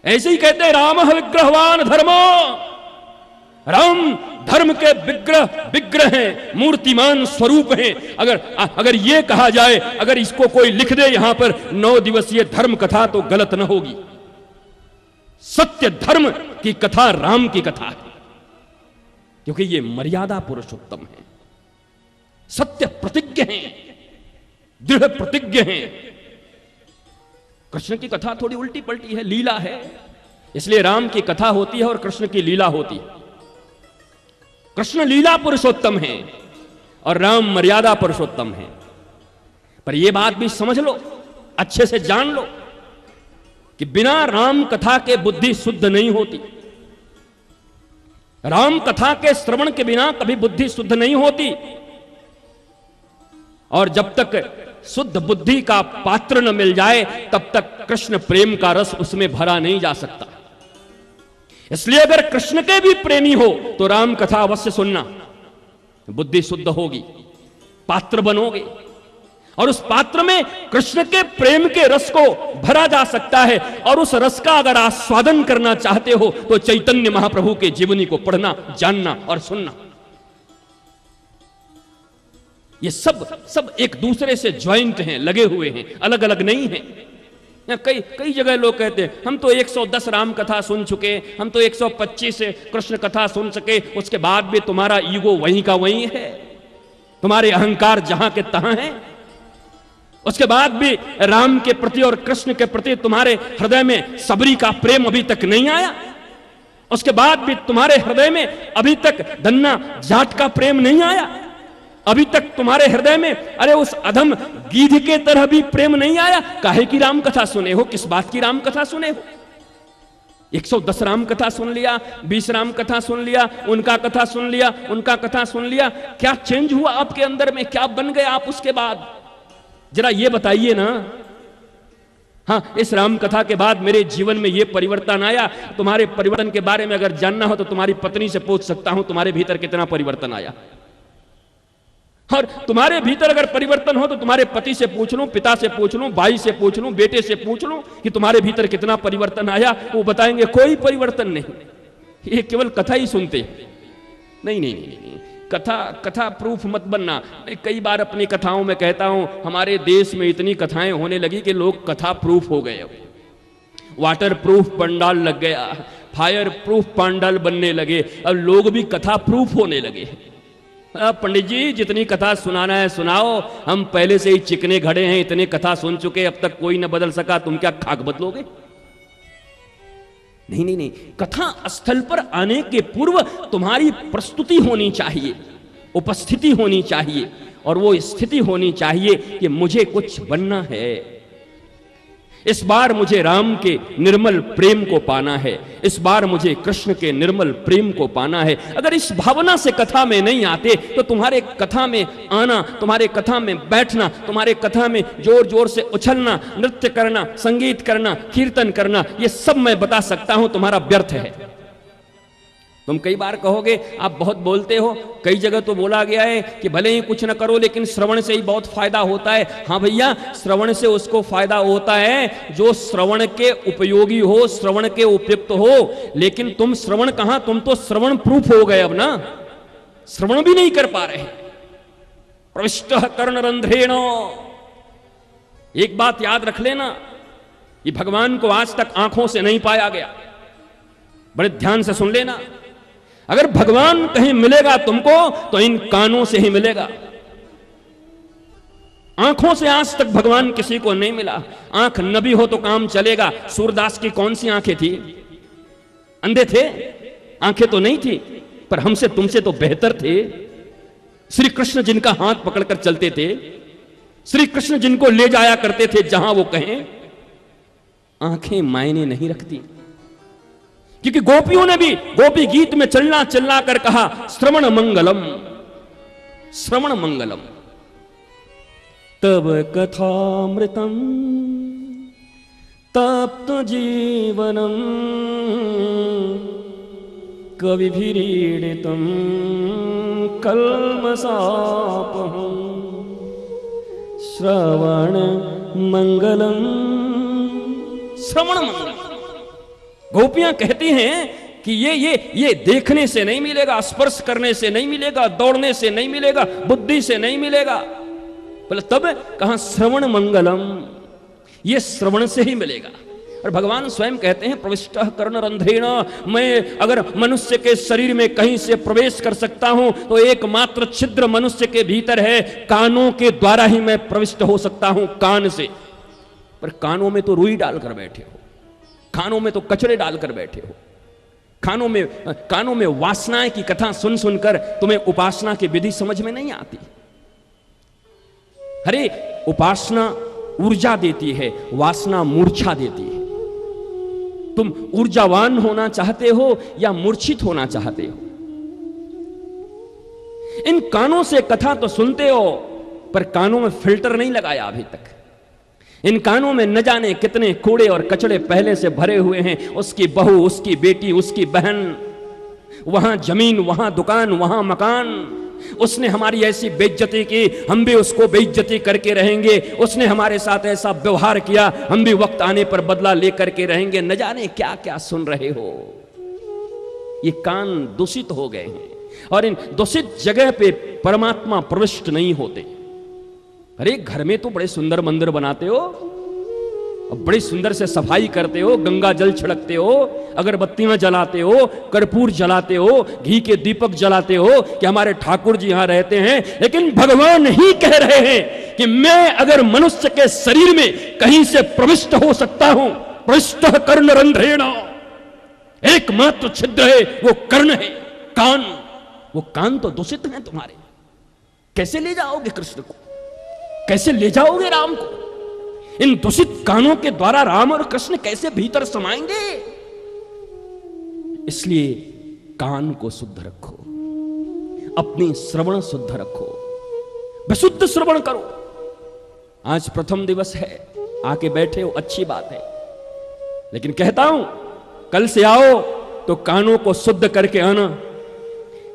ऐसे ही कहते हैं राम विग्रहवान धर्मो। राम धर्म के विग्रह हैं, मूर्तिमान स्वरूप हैं। अगर ये कहा जाए, अगर इसको कोई लिख दे यहां पर 9 दिवसीय धर्म कथा, तो गलत न होगी। सत्य धर्म की कथा राम की कथा है, क्योंकि ये मर्यादा पुरुषोत्तम है, सत्य प्रतिज्ञ हैं, दृढ़ प्रतिज्ञ हैं। कृष्ण की कथा थोड़ी उल्टी पलटी है, लीला है। इसलिए राम की कथा होती है और कृष्ण की लीला होती है। कृष्ण लीला पुरुषोत्तम है और राम मर्यादा पुरुषोत्तम है। पर यह बात भी समझ लो, अच्छे से जान लो कि बिना राम कथा के बुद्धि शुद्ध नहीं होती। राम कथा के श्रवण के बिना कभी बुद्धि शुद्ध नहीं होती। और जब तक शुद्ध बुद्धि का पात्र न मिल जाए तब तक कृष्ण प्रेम का रस उसमें भरा नहीं जा सकता। इसलिए अगर कृष्ण के भी प्रेमी हो तो राम कथा अवश्य सुनना, बुद्धि शुद्ध होगी, पात्र बनोगे और उस पात्र में कृष्ण के प्रेम के रस को भरा जा सकता है। और उस रस का अगर आस्वादन करना चाहते हो तो चैतन्य महाप्रभु के जीवनी को पढ़ना, जानना और सुनना। ये सब एक दूसरे से ज्वाइंट हैं, लगे हुए हैं, अलग अलग नहीं हैं। कई जगह लोग कहते हैं हम तो 110 राम कथा सुन चुके, हम तो 125 कृष्ण कथा सुन सके, उसके बाद भी तुम्हारा ईगो वहीं का वहीं है, तुम्हारे अहंकार जहां के तहां है। उसके बाद भी राम के प्रति और कृष्ण के प्रति तुम्हारे हृदय में सबरी का प्रेम अभी तक नहीं आया। उसके बाद भी तुम्हारे हृदय में अभी तक धन्ना जाट का प्रेम नहीं आया। अभी तक तुम्हारे हृदय में अरे उस अधम गीध के तरह भी प्रेम नहीं आया। काहे की राम कथा सुने हो? किस बात की राम कथा सुने हो? 110 राम कथा सुन लिया, 20 राम कथा सुन लिया, उनका कथा सुन लिया, उनका कथा सुन लिया, क्या चेंज हुआ आपके अंदर में? क्या बन गए आप उसके बाद? जरा ये बताइए ना। हाँ, इस राम कथा के बाद मेरे जीवन में ये परिवर्तन आया। तुम्हारे परिवर्तन के बारे में अगर जानना हो तो तुम्हारी पत्नी से पूछ सकता हूं तुम्हारे भीतर कितना परिवर्तन आया। और तुम्हारे भीतर अगर परिवर्तन हो तो तुम्हारे पति से पूछ लूं, पिता से पूछ लूं, भाई से पूछ लूं, बेटे से पूछ लूं कि तुम्हारे भीतर कितना परिवर्तन आया। वो बताएंगे कोई परिवर्तन नहीं, ये केवल कथा ही सुनते। नहीं नहीं नहीं, नहीं। कथा कथा प्रूफ मत बनना। मैं कई बार अपनी कथाओं में कहता हूं, हमारे देश में इतनी कथाएं होने लगी कि लोग कथा प्रूफ हो गए। अब वाटर प्रूफ पंडाल लग गया, फायर प्रूफ पंडाल बनने लगे, अब लोग भी कथा प्रूफ होने लगे। पंडित जी जितनी कथा सुनाना है सुनाओ, हम पहले से ही चिकने घड़े हैं, इतने कथा सुन चुके, अब तक कोई न बदल सका, तुम क्या खाक बदलोगे? नहीं नहीं नहीं, कथा स्थल पर आने के पूर्व तुम्हारी प्रस्तुति होनी चाहिए, उपस्थिति होनी चाहिए, और वो स्थिति होनी चाहिए कि मुझे कुछ बनना है। इस बार मुझे राम के निर्मल प्रेम को पाना है, इस बार मुझे कृष्ण के निर्मल प्रेम को पाना है। अगर इस भावना से कथा में नहीं आते तो तुम्हारे कथा में आना, तुम्हारे कथा में बैठना, तुम्हारे कथा में जोर जोर से उछलना, नृत्य करना, संगीत करना, कीर्तन करना, ये सब मैं बता सकता हूं तुम्हारा व्यर्थ है। तुम कई बार कहोगे आप बहुत बोलते हो, कई जगह तो बोला गया है कि भले ही कुछ न करो लेकिन श्रवण से ही बहुत फायदा होता है। हाँ भैया, श्रवण से उसको फायदा होता है जो श्रवण के उपयोगी हो, श्रवण के उपयुक्त हो। लेकिन तुम श्रवण कहां, तुम तो श्रवण प्रूफ हो गए, अब ना श्रवण भी नहीं कर पा रहे। प्रविष्ट कर्णरंध्रेण, एक बात याद रख लेना, ये भगवान को आज तक आंखों से नहीं पाया गया। बड़े ध्यान से सुन लेना, अगर भगवान कहीं मिलेगा तुमको तो इन कानों से ही मिलेगा। आंखों से आज तक भगवान किसी को नहीं मिला। आंख नबी हो तो काम चलेगा। सूरदास की कौन सी आंखें थी? अंधे थे, आंखें तो नहीं थी, पर हमसे तुमसे तो बेहतर थे। श्री कृष्ण जिनका हाथ पकड़कर चलते थे, श्री कृष्ण जिनको ले जाया करते थे जहां वो कहें, आंखें मायने नहीं रखती। क्योंकि गोपियों ने भी गोपी गीत में चलना चिल्ला कर कहा, श्रवण मंगलम, श्रवण मंगलम। तब कथामृतम तप्त जीवनम कविभिरीडितम कल्मषापहम् श्रवण मंगलम, श्रवण मंगलम। गोपियां कहती हैं कि ये देखने से नहीं मिलेगा, स्पर्श करने से नहीं मिलेगा, दौड़ने से नहीं मिलेगा, बुद्धि से नहीं मिलेगा। बोले तब कहां श्रवण मंगलम, ये श्रवण से ही मिलेगा। और भगवान स्वयं कहते हैं प्रविष्ट कर्णरंध्रेण, मैं अगर मनुष्य के शरीर में कहीं से प्रवेश कर सकता हूं तो एकमात्र छिद्र मनुष्य के भीतर है, कानों के द्वारा ही मैं प्रविष्ट हो सकता हूं, कान से। पर कानों में तो रुई डालकर बैठे हो, कानों में तो कचरे डालकर बैठे हो, कानों में वासनाएं की कथा सुन सुनकर तुम्हें उपासना की विधि समझ में नहीं आती। अरे उपासना ऊर्जा देती है, वासना मूर्छा देती है। तुम ऊर्जावान होना चाहते हो या मूर्छित होना चाहते हो? इन कानों से कथा तो सुनते हो, पर कानों में फिल्टर नहीं लगाया अभी तक। इन कानों में न जाने कितने कूड़े और कचड़े पहले से भरे हुए हैं। उसकी बहू, उसकी बेटी, उसकी बहन, वहां जमीन, वहां दुकान, वहां मकान। उसने हमारी ऐसी बेइज्जती की, हम भी उसको बेइज्जती करके रहेंगे। उसने हमारे साथ ऐसा व्यवहार किया, हम भी वक्त आने पर बदला लेकर के रहेंगे। न जाने क्या क्या सुन रहे हो। ये कान दूषित हो गए हैं, और इन दूषित जगह पे परमात्मा प्रविष्ट नहीं होते। अरे घर में तो बड़े सुंदर मंदिर बनाते हो, बड़ी सुंदर से सफाई करते हो, गंगा जल छिड़कते हो, अगरबत्तियां जलाते हो, कर्पूर जलाते हो, घी के दीपक जलाते हो कि हमारे ठाकुर जी यहां रहते हैं। लेकिन भगवान ही कह रहे हैं कि मैं अगर मनुष्य के शरीर में कहीं से प्रविष्ट हो सकता हूं, प्रविष्ट कर्णरंध्रेण, एकमात्र छिद्र है वो कर्ण है, कान। वो कान तो दूषित हैं तुम्हारे। कैसे ले जाओगे कृष्ण को, कैसे ले जाओगे राम को? इन दूषित कानों के द्वारा राम और कृष्ण कैसे भीतर समाएंगे? इसलिए कान को शुद्ध रखो, अपनी श्रवण शुद्ध रखो, विशुद्ध श्रवण करो। आज प्रथम दिवस है, आके बैठे हो, अच्छी बात है, लेकिन कहता हूं कल से आओ तो कानों को शुद्ध करके आना।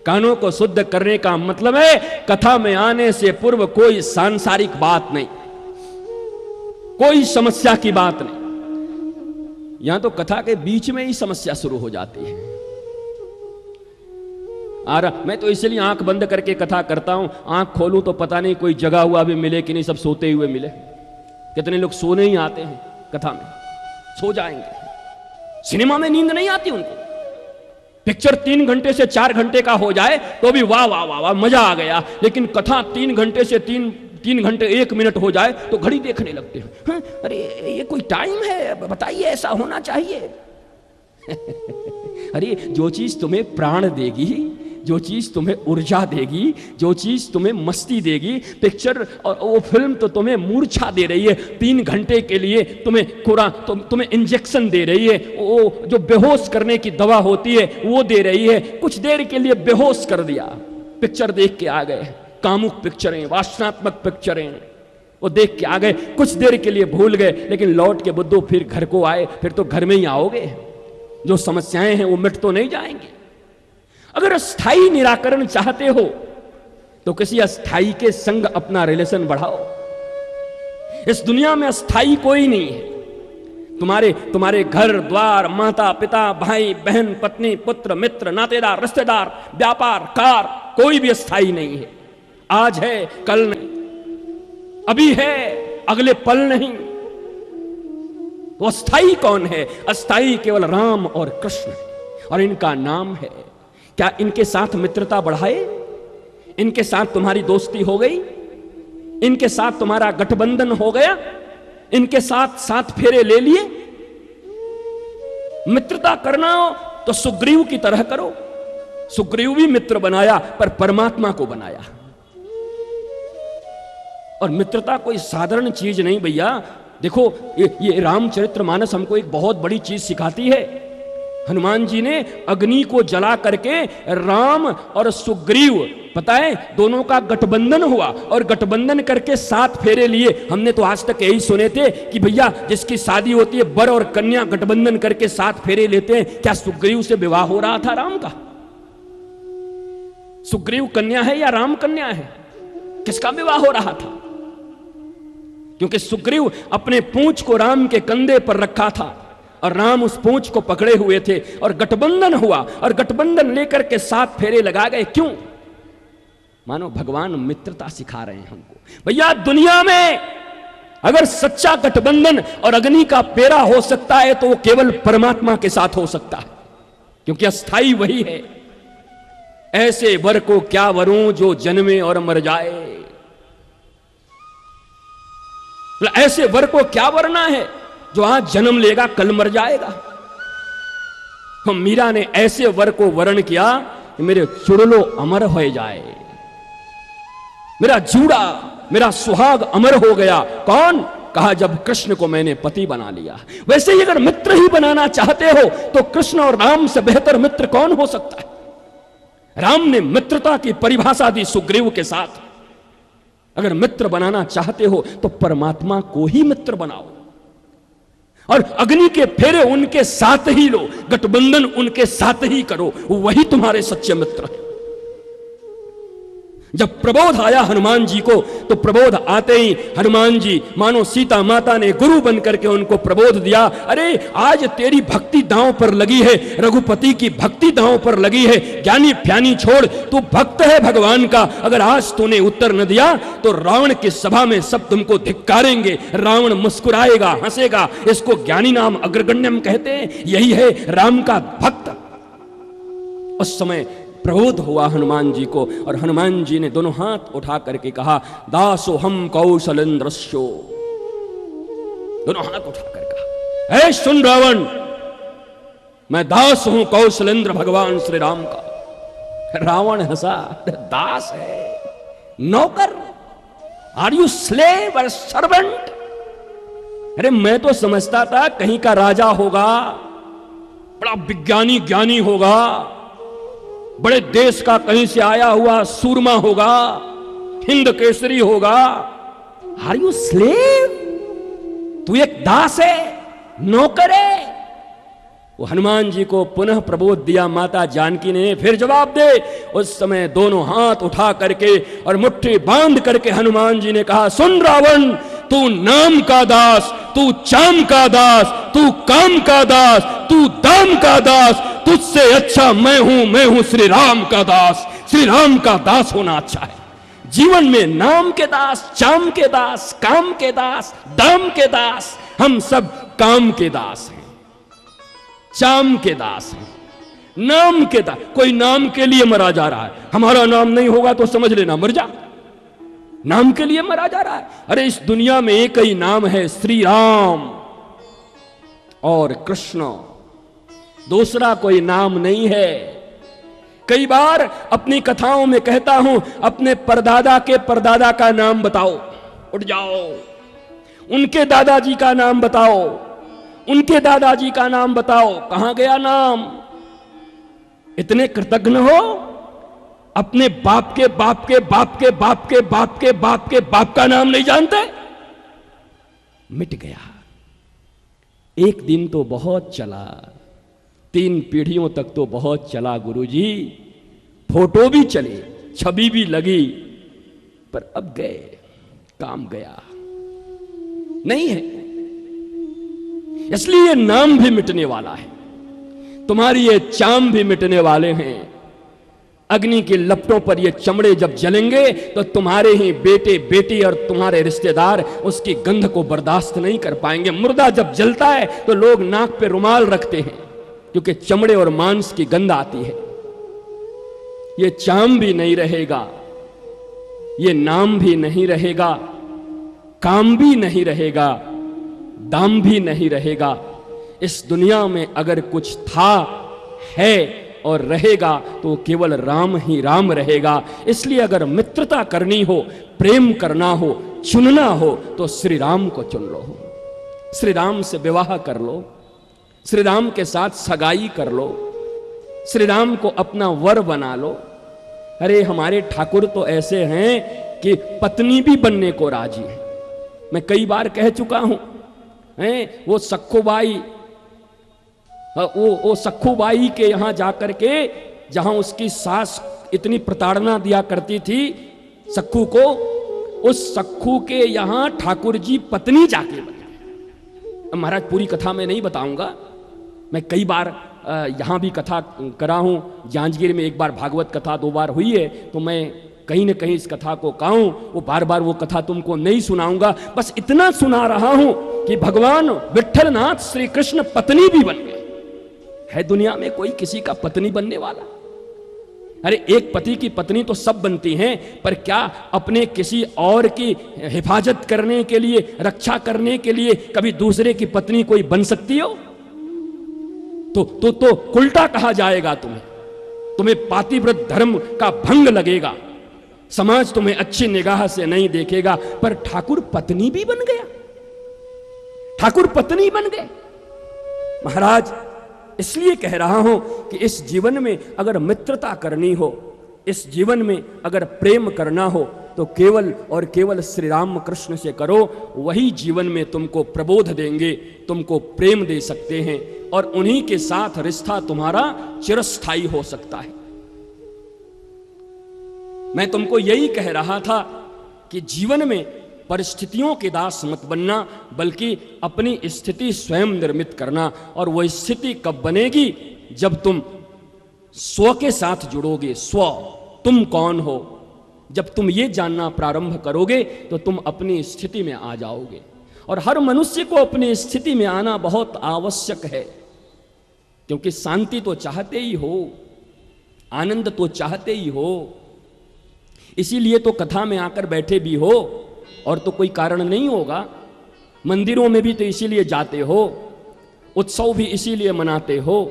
कानों को शुद्ध करने का मतलब है कथा में आने से पूर्व कोई सांसारिक बात नहीं, कोई समस्या की बात नहीं। यहां तो कथा के बीच में ही समस्या शुरू हो जाती है। आ रहा। मैं तो इसलिए आंख बंद करके कथा करता हूं, आंख खोलूं तो पता नहीं कोई जगा हुआ भी मिले कि नहीं, सब सोते हुए मिले। कितने लोग सोने ही आते हैं कथा में, सो जाएंगे। सिनेमा में नींद नहीं आती उनको, पिक्चर 3 घंटे से 4 घंटे का हो जाए तो भी वाह वाह वाह वाह मजा आ गया, लेकिन कथा 3 घंटे से 3 घंटे 1 मिनट हो जाए तो घड़ी देखने लगते हैं। हाँ, अरे ये कोई टाइम है, बताइए, ऐसा होना चाहिए। अरे जो चीज तुम्हें प्राण देगी, जो चीज तुम्हें ऊर्जा देगी, जो चीज तुम्हें मस्ती देगी, पिक्चर और वो फिल्म तो तुम्हें मूर्छा दे रही है, 3 घंटे के लिए तुम्हें इंजेक्शन दे रही है, वो जो बेहोश करने की दवा होती है वो दे रही है, कुछ देर के लिए बेहोश कर दिया, पिक्चर देख के आ गए, कामुक पिक्चरें, वासनात्मक पिक्चरें, वो देख के आ गए, कुछ देर के लिए भूल गए, लेकिन लौट के बुद्धू फिर घर को आए, फिर तो घर में ही आओगे, जो समस्याएं हैं वो मिट तो नहीं जाएंगी। अगर अस्थाई निराकरण चाहते हो तो किसी अस्थाई के संग अपना रिलेशन बढ़ाओ। इस दुनिया में अस्थाई कोई नहीं है। तुम्हारे घर द्वार, माता पिता, भाई बहन, पत्नी, पुत्र, मित्र, नातेदार, रिश्तेदार, व्यापार, कार, कोई भी अस्थाई नहीं है। आज है, कल नहीं, अभी है, अगले पल नहीं। तो अस्थाई कौन है? अस्थाई केवल राम और कृष्ण है, और इनका नाम है। क्या इनके साथ मित्रता बढ़ाए? इनके साथ तुम्हारी दोस्ती हो गई? इनके साथ तुम्हारा गठबंधन हो गया? इनके साथ 7 फेरे ले लिए? मित्रता करना हो तो सुग्रीव की तरह करो। सुग्रीव भी मित्र बनाया, पर परमात्मा को बनाया। और मित्रता कोई साधारण चीज नहीं भैया। देखो, ये रामचरितमानस हमको एक बहुत बड़ी चीज सिखाती है। हनुमान जी ने अग्नि को जला करके राम और सुग्रीव, पता है, दोनों का गठबंधन हुआ, और गठबंधन करके 7 फेरे लिए। हमने तो आज तक यही सुने थे कि भैया जिसकी शादी होती है, वर और कन्या गठबंधन करके 7 फेरे लेते हैं। क्या सुग्रीव से विवाह हो रहा था राम का? सुग्रीव कन्या है या राम कन्या है? किसका विवाह हो रहा था? क्योंकि सुग्रीव अपने पूंछ को राम के कंधे पर रखा था, और राम उस पूंछ को पकड़े हुए थे, और गठबंधन हुआ, और गठबंधन लेकर के 7 फेरे लगा गए। क्यों? मानो भगवान मित्रता सिखा रहे हैं हमको। भैया दुनिया में अगर सच्चा गठबंधन और अग्नि का पेरा हो सकता है तो वो केवल परमात्मा के साथ हो सकता है, क्योंकि अस्थाई वही है। ऐसे वर को क्या वरूं जो जन्मे और मर जाए। ऐसे वर को क्या वरना है जो आज जन्म लेगा कल मर जाएगा। तो मीरा ने ऐसे वर को वर्ण किया कि मेरे चुड़लो अमर हो जाए, मेरा जूड़ा, मेरा सुहाग अमर हो गया। कौन? कहा जब कृष्ण को मैंने पति बना लिया। वैसे ही अगर मित्र ही बनाना चाहते हो तो कृष्ण और राम से बेहतर मित्र कौन हो सकता है? राम ने मित्रता की परिभाषा दी सुग्रीव के साथ। अगर मित्र बनाना चाहते हो तो परमात्मा को ही मित्र बनाओ, और अग्नि के फेरे उनके साथ ही लो, गठबंधन उनके साथ ही करो, वही तुम्हारे सच्चे मित्र हैं। जब प्रबोध आया हनुमान जी को, तो प्रबोध आते ही हनुमान जी मानो सीता माता ने गुरु बनकर के उनको प्रबोध दिया। अरे आज तेरी भक्ति दांव पर लगी है, रघुपति की भक्ति दांव पर लगी है, ज्ञानी फ्यानी छोड़, तू भक्त है भगवान का। अगर आज तूने उत्तर न दिया तो रावण की सभा में सब तुमको धिक्कारेंगे। रावण मुस्कुराएगा, हंसेगा। इसको ज्ञानी नाम अग्रगण्यम कहते हैं। यही है राम का भक्त। उस समय प्रबोध हुआ हनुमान जी को, और हनुमान जी ने दोनों हाथ उठा करके कहा, दासो हम कौशलेंद्रस्यो। दोनों हाथ उठा कर कहा, ऐ सुन रावण, मैं दास हूं कौशलेंद्र भगवान श्री राम का। रावण हंसा, दास है, नौकर? आर यू स्लेव और सर्वेंट? अरे मैं तो समझता था कहीं का राजा होगा, बड़ा विज्ञानी ज्ञानी होगा, बड़े देश का कहीं से आया हुआ सूरमा होगा, हिंद केसरी होगा। Are you slave? तू एक दास है, नौकर है? वो हनुमान जी को पुनः प्रबोध दिया माता जानकी ने। फिर जवाब दे। उस समय दोनों हाथ उठा करके और मुट्ठी बांध करके हनुमान जी ने कहा, सुन रावण, तू नाम का दास, तू चाम का दास, तू काम का दास, तू दाम का दास, तुझसे अच्छा मैं हूं श्री राम का दास। श्री राम का दास होना अच्छा है। जीवन में नाम के दास, चाम के दास, काम के दास, दाम के दास, हम सब काम के दास हैं, चाम के दास हैं, नाम के दास। कोई नाम के लिए मरा जा रहा है, हमारा नाम नहीं होगा तो समझ लेना मर जा। नाम के लिए मरा जा रहा है। अरे इस दुनिया में एक ही नाम है, श्री राम और कृष्ण, दूसरा कोई नाम नहीं है। कई बार अपनी कथाओं में कहता हूं, अपने परदादा के परदादा का नाम बताओ, उठ जाओ। उनके दादाजी का नाम बताओ, उनके दादाजी का नाम बताओ, कहां गया नाम? इतने कृतज्ञ हो, अपने बाप के बाप के बाप के बाप के बाप के बाप के बाप का नाम नहीं जानते? मिट गया। एक दिन तो बहुत चला, 3 पीढ़ियों तक तो बहुत चला गुरुजी, फोटो भी चले, छवि भी लगी, पर अब गए, काम गया नहीं है। इसलिए नाम भी मिटने वाला है, तुम्हारी ये चाम भी मिटने वाले हैं। अग्नि की लपटों पर ये चमड़े जब जलेंगे तो तुम्हारे ही बेटे बेटी और तुम्हारे रिश्तेदार उसकी गंध को बर्दाश्त नहीं कर पाएंगे। मुर्दा जब जलता है तो लोग नाक पे रुमाल रखते हैं क्योंकि चमड़े और मांस की गंध आती है। ये चाम भी नहीं रहेगा, ये नाम भी नहीं रहेगा, काम भी नहीं रहेगा, दाम भी नहीं रहेगा। इस दुनिया में अगर कुछ था, है और रहेगा तो केवल राम ही राम रहेगा। इसलिए अगर मित्रता करनी हो, प्रेम करना हो, चुनना हो तो श्री राम को चुन लो। श्री राम से विवाह कर लो, श्री राम के साथ सगाई कर लो, श्री राम को अपना वर बना लो। अरे हमारे ठाकुर तो ऐसे हैं कि पत्नी भी बनने को राजी है। मैं कई बार कह चुका हूं, वो सखुबाई, वो सखुबाई के यहां जाकर के, जहां उसकी सास इतनी प्रताड़ना दिया करती थी सखू को, उस सखू के यहां ठाकुर जी पत्नी जाके बनी। महाराज पूरी कथा मैं नहीं बताऊंगा, मैं कई बार यहां भी कथा करा हूं, जांजगीर में एक बार भागवत कथा 2 बार हुई है, तो मैं कहीं न कहीं इस कथा को कहूं, वो बार बार वो कथा तुमको नहीं सुनाऊंगा। बस इतना सुना रहा हूं कि भगवान विठलनाथ श्री कृष्ण पत्नी भी बन गए। है दुनिया में कोई किसी का पत्नी बनने वाला? अरे एक पति की पत्नी तो सब बनती हैं, पर क्या अपने किसी और की हिफाजत करने के लिए, रक्षा करने के लिए कभी दूसरे की पत्नी कोई बन सकती हो? तो उल्टा कहा जाएगा तुम्हें पातिव्रत धर्म का भंग लगेगा, समाज तुम्हें अच्छी निगाह से नहीं देखेगा। पर ठाकुर पत्नी भी बन गया, ठाकुर पत्नी बन गए। महाराज इसलिए कह रहा हूं कि इस जीवन में अगर मित्रता करनी हो, इस जीवन में अगर प्रेम करना हो तो केवल और केवल श्री राम कृष्ण से करो। वही जीवन में तुमको प्रबोध देंगे, तुमको प्रेम दे सकते हैं और उन्हीं के साथ रिश्ता तुम्हारा चिरस्थायी हो सकता है। मैं तुमको यही कह रहा था कि जीवन में परिस्थितियों के दास मत बनना, बल्कि अपनी स्थिति स्वयं निर्मित करना। और वह स्थिति कब बनेगी? जब तुम स्व के साथ जुड़ोगे। स्व, तुम कौन हो, जब तुम ये जानना प्रारंभ करोगे तो तुम अपनी स्थिति में आ जाओगे। और हर मनुष्य को अपनी स्थिति में आना बहुत आवश्यक है, क्योंकि शांति तो चाहते ही हो, आनंद तो चाहते ही हो, इसीलिए तो कथा में आकर बैठे भी हो, और तो कोई कारण नहीं होगा। मंदिरों में भी तो इसीलिए जाते हो, उत्सव भी इसीलिए मनाते हो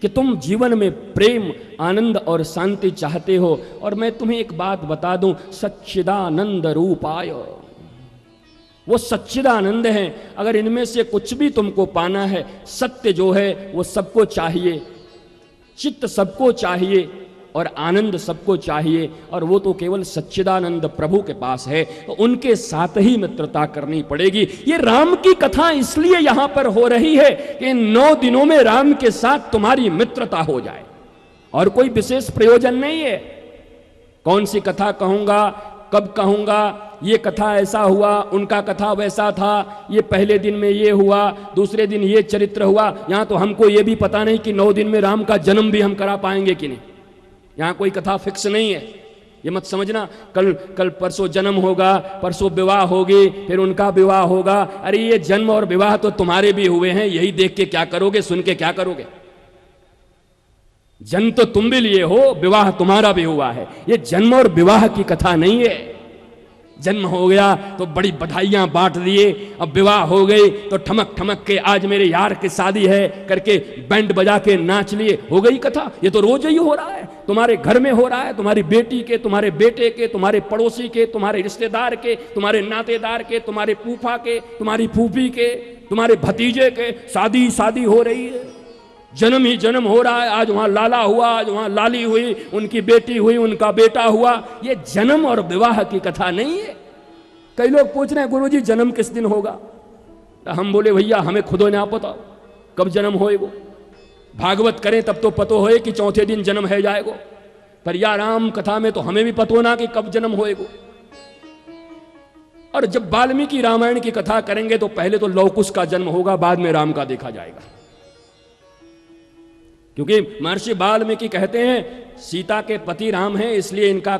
कि तुम जीवन में प्रेम, आनंद और शांति चाहते हो। और मैं तुम्हें एक बात बता दूं, सच्चिदानंद रूपाय, वो सच्चिदानंद है। अगर इनमें से कुछ भी तुमको पाना है, सत्य जो है वो सबको चाहिए, चित्त सबको चाहिए और आनंद सबको चाहिए, और वो तो केवल सच्चिदानंद प्रभु के पास है। तो उनके साथ ही मित्रता करनी पड़ेगी। ये राम की कथा इसलिए यहां पर हो रही है कि 9 दिनों में राम के साथ तुम्हारी मित्रता हो जाए, और कोई विशेष प्रयोजन नहीं है। कौन सी कथा कहूंगा कब कहूंगा, ये कथा ऐसा हुआ, उनका कथा वैसा था, ये पहले दिन में ये हुआ, दूसरे दिन ये चरित्र हुआ। यहां तो हमको ये भी पता नहीं कि 9 दिन में राम का जन्म भी हम करा पाएंगे कि नहीं। यहां कोई कथा फिक्स नहीं है, ये मत समझना कल परसों जन्म होगा, परसों विवाह होगी, फिर उनका विवाह होगा। अरे ये जन्म और विवाह तो तुम्हारे भी हुए हैं, यही देख के क्या करोगे, सुन के क्या करोगे। जन्म तो तुम भी लिए हो, विवाह तुम्हारा भी हुआ है। ये जन्म और विवाह की कथा नहीं है। जन्म हो गया तो बड़ी बधाइयां बांट दिए, अब विवाह हो गई तो ठमक ठमक के आज मेरे यार की शादी है करके बैंड बजा के नाच लिए, हो गई कथा। ये तो रोज ही हो रहा है, तुम्हारे घर में हो रहा है, तुम्हारी बेटी के, तुम्हारे बेटे के, तुम्हारे पड़ोसी के, तुम्हारे रिश्तेदार के, तुम्हारे नातेदार के, तुम्हारे फूफा के, तुम्हारी फूफी के, तुम्हारे भतीजे के शादी हो रही है। जन्म ही जन्म हो रहा है, आज वहां लाला हुआ, आज वहां लाली हुई, उनकी बेटी हुई, उनका बेटा हुआ। ये जन्म और विवाह की कथा नहीं है। कई लोग पूछ रहे हैं गुरुजी जन्म किस दिन होगा, तो हम बोले भैया हमें खुदो ना पता कब जन्म होएगो। भागवत करें तब तो पतो होए कि चौथे दिन जन्म है जाएगो, पर या राम कथा में तो हमें भी पतो ना कि कब जन्म होएगो। और जब वाल्मीकि रामायण की कथा करेंगे तो पहले तो लवकुश का जन्म होगा, बाद में राम का देखा जाएगा। क्योंकि महर्षि वाल्मीकि कहते हैं सीता के पति राम हैं, इसलिए इनका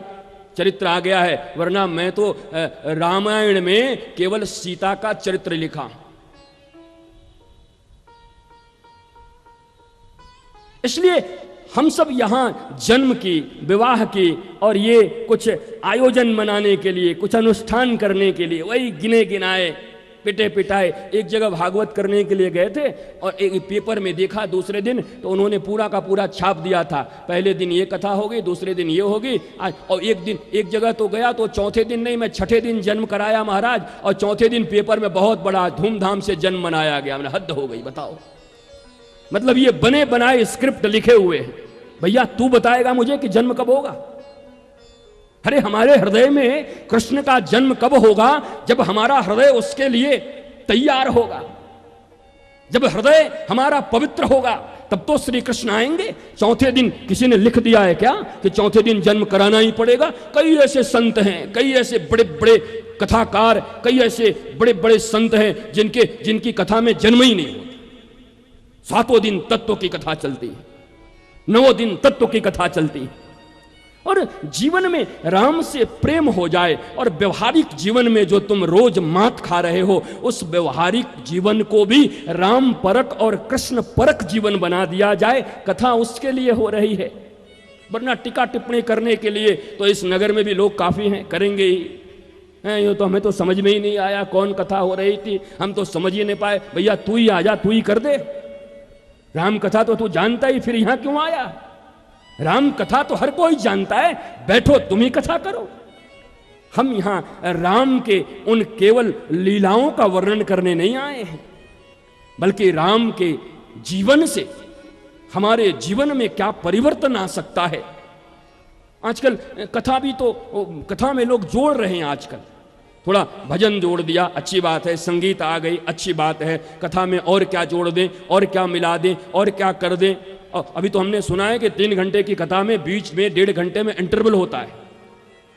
चरित्र आ गया है, वरना मैं तो रामायण में केवल सीता का चरित्र लिखा। इसलिए हम सब यहां जन्म की, विवाह की और ये कुछ आयोजन मनाने के लिए, कुछ अनुष्ठान करने के लिए, वही गिने गिनाए पिटे पिटाए। एक जगह भागवत करने के लिए गए थे और एक पेपर में देखा दूसरे दिन, तो उन्होंने पूरा का पूरा छाप दिया था, पहले दिन ये कथा होगी, दूसरे दिन ये होगी। और एक जगह तो गया तो चौथे दिन नहीं, मैं छठे दिन जन्म कराया महाराज, और चौथे दिन पेपर में बहुत बड़ा धूमधाम से जन्म मनाया गया। मैंने हद हो गई, बताओ। मतलब ये बने बनाए स्क्रिप्ट लिखे हुए हैं। भैया तू बताएगा मुझे कि जन्म कब होगा? अरे हमारे हृदय में कृष्ण का जन्म कब होगा? जब हमारा हृदय उसके लिए तैयार होगा, जब हृदय हमारा पवित्र होगा, तब तो श्री कृष्ण आएंगे। चौथे दिन किसी ने लिख दिया है क्या कि चौथे दिन जन्म कराना ही पड़ेगा? कई ऐसे संत हैं, कई ऐसे बड़े बड़े कथाकार, कई ऐसे बड़े बड़े संत हैं जिनकी कथा में जन्म ही नहीं होता। 7 दिन तत्व की कथा चलती है, 9 दिन तत्व की कथा चलती है। और जीवन में राम से प्रेम हो जाए और व्यवहारिक जीवन में जो तुम रोज मात खा रहे हो, उस व्यवहारिक जीवन को भी राम परक और कृष्ण परक जीवन बना दिया जाए, कथा उसके लिए हो रही है। वरना टीका टिप्पणी करने के लिए तो इस नगर में भी लोग काफी हैं, करेंगे ही। ये तो हमें तो समझ में ही नहीं आया कौन कथा हो रही थी, हम तो समझ ही नहीं पाए। भैया तू ही आ जा, तू ही कर दे। राम कथा तो तू जानता ही, फिर यहां क्यों आया? राम कथा तो हर कोई जानता है, बैठो तुम ही कथा करो। हम यहां राम के उन केवल लीलाओं का वर्णन करने नहीं आए हैं, बल्कि राम के जीवन से हमारे जीवन में क्या परिवर्तन आ सकता है। आजकल कथा भी तो, कथा में लोग जोड़ रहे हैं आजकल, थोड़ा भजन जोड़ दिया, अच्छी बात है, संगीत आ गई, अच्छी बात है, कथा में और क्या जोड़ दें, और क्या मिला दें, और क्या कर दें। अभी तो हमने सुना है कि 3 घंटे की कथा में बीच में 1.5 घंटे में इंटरवल होता है,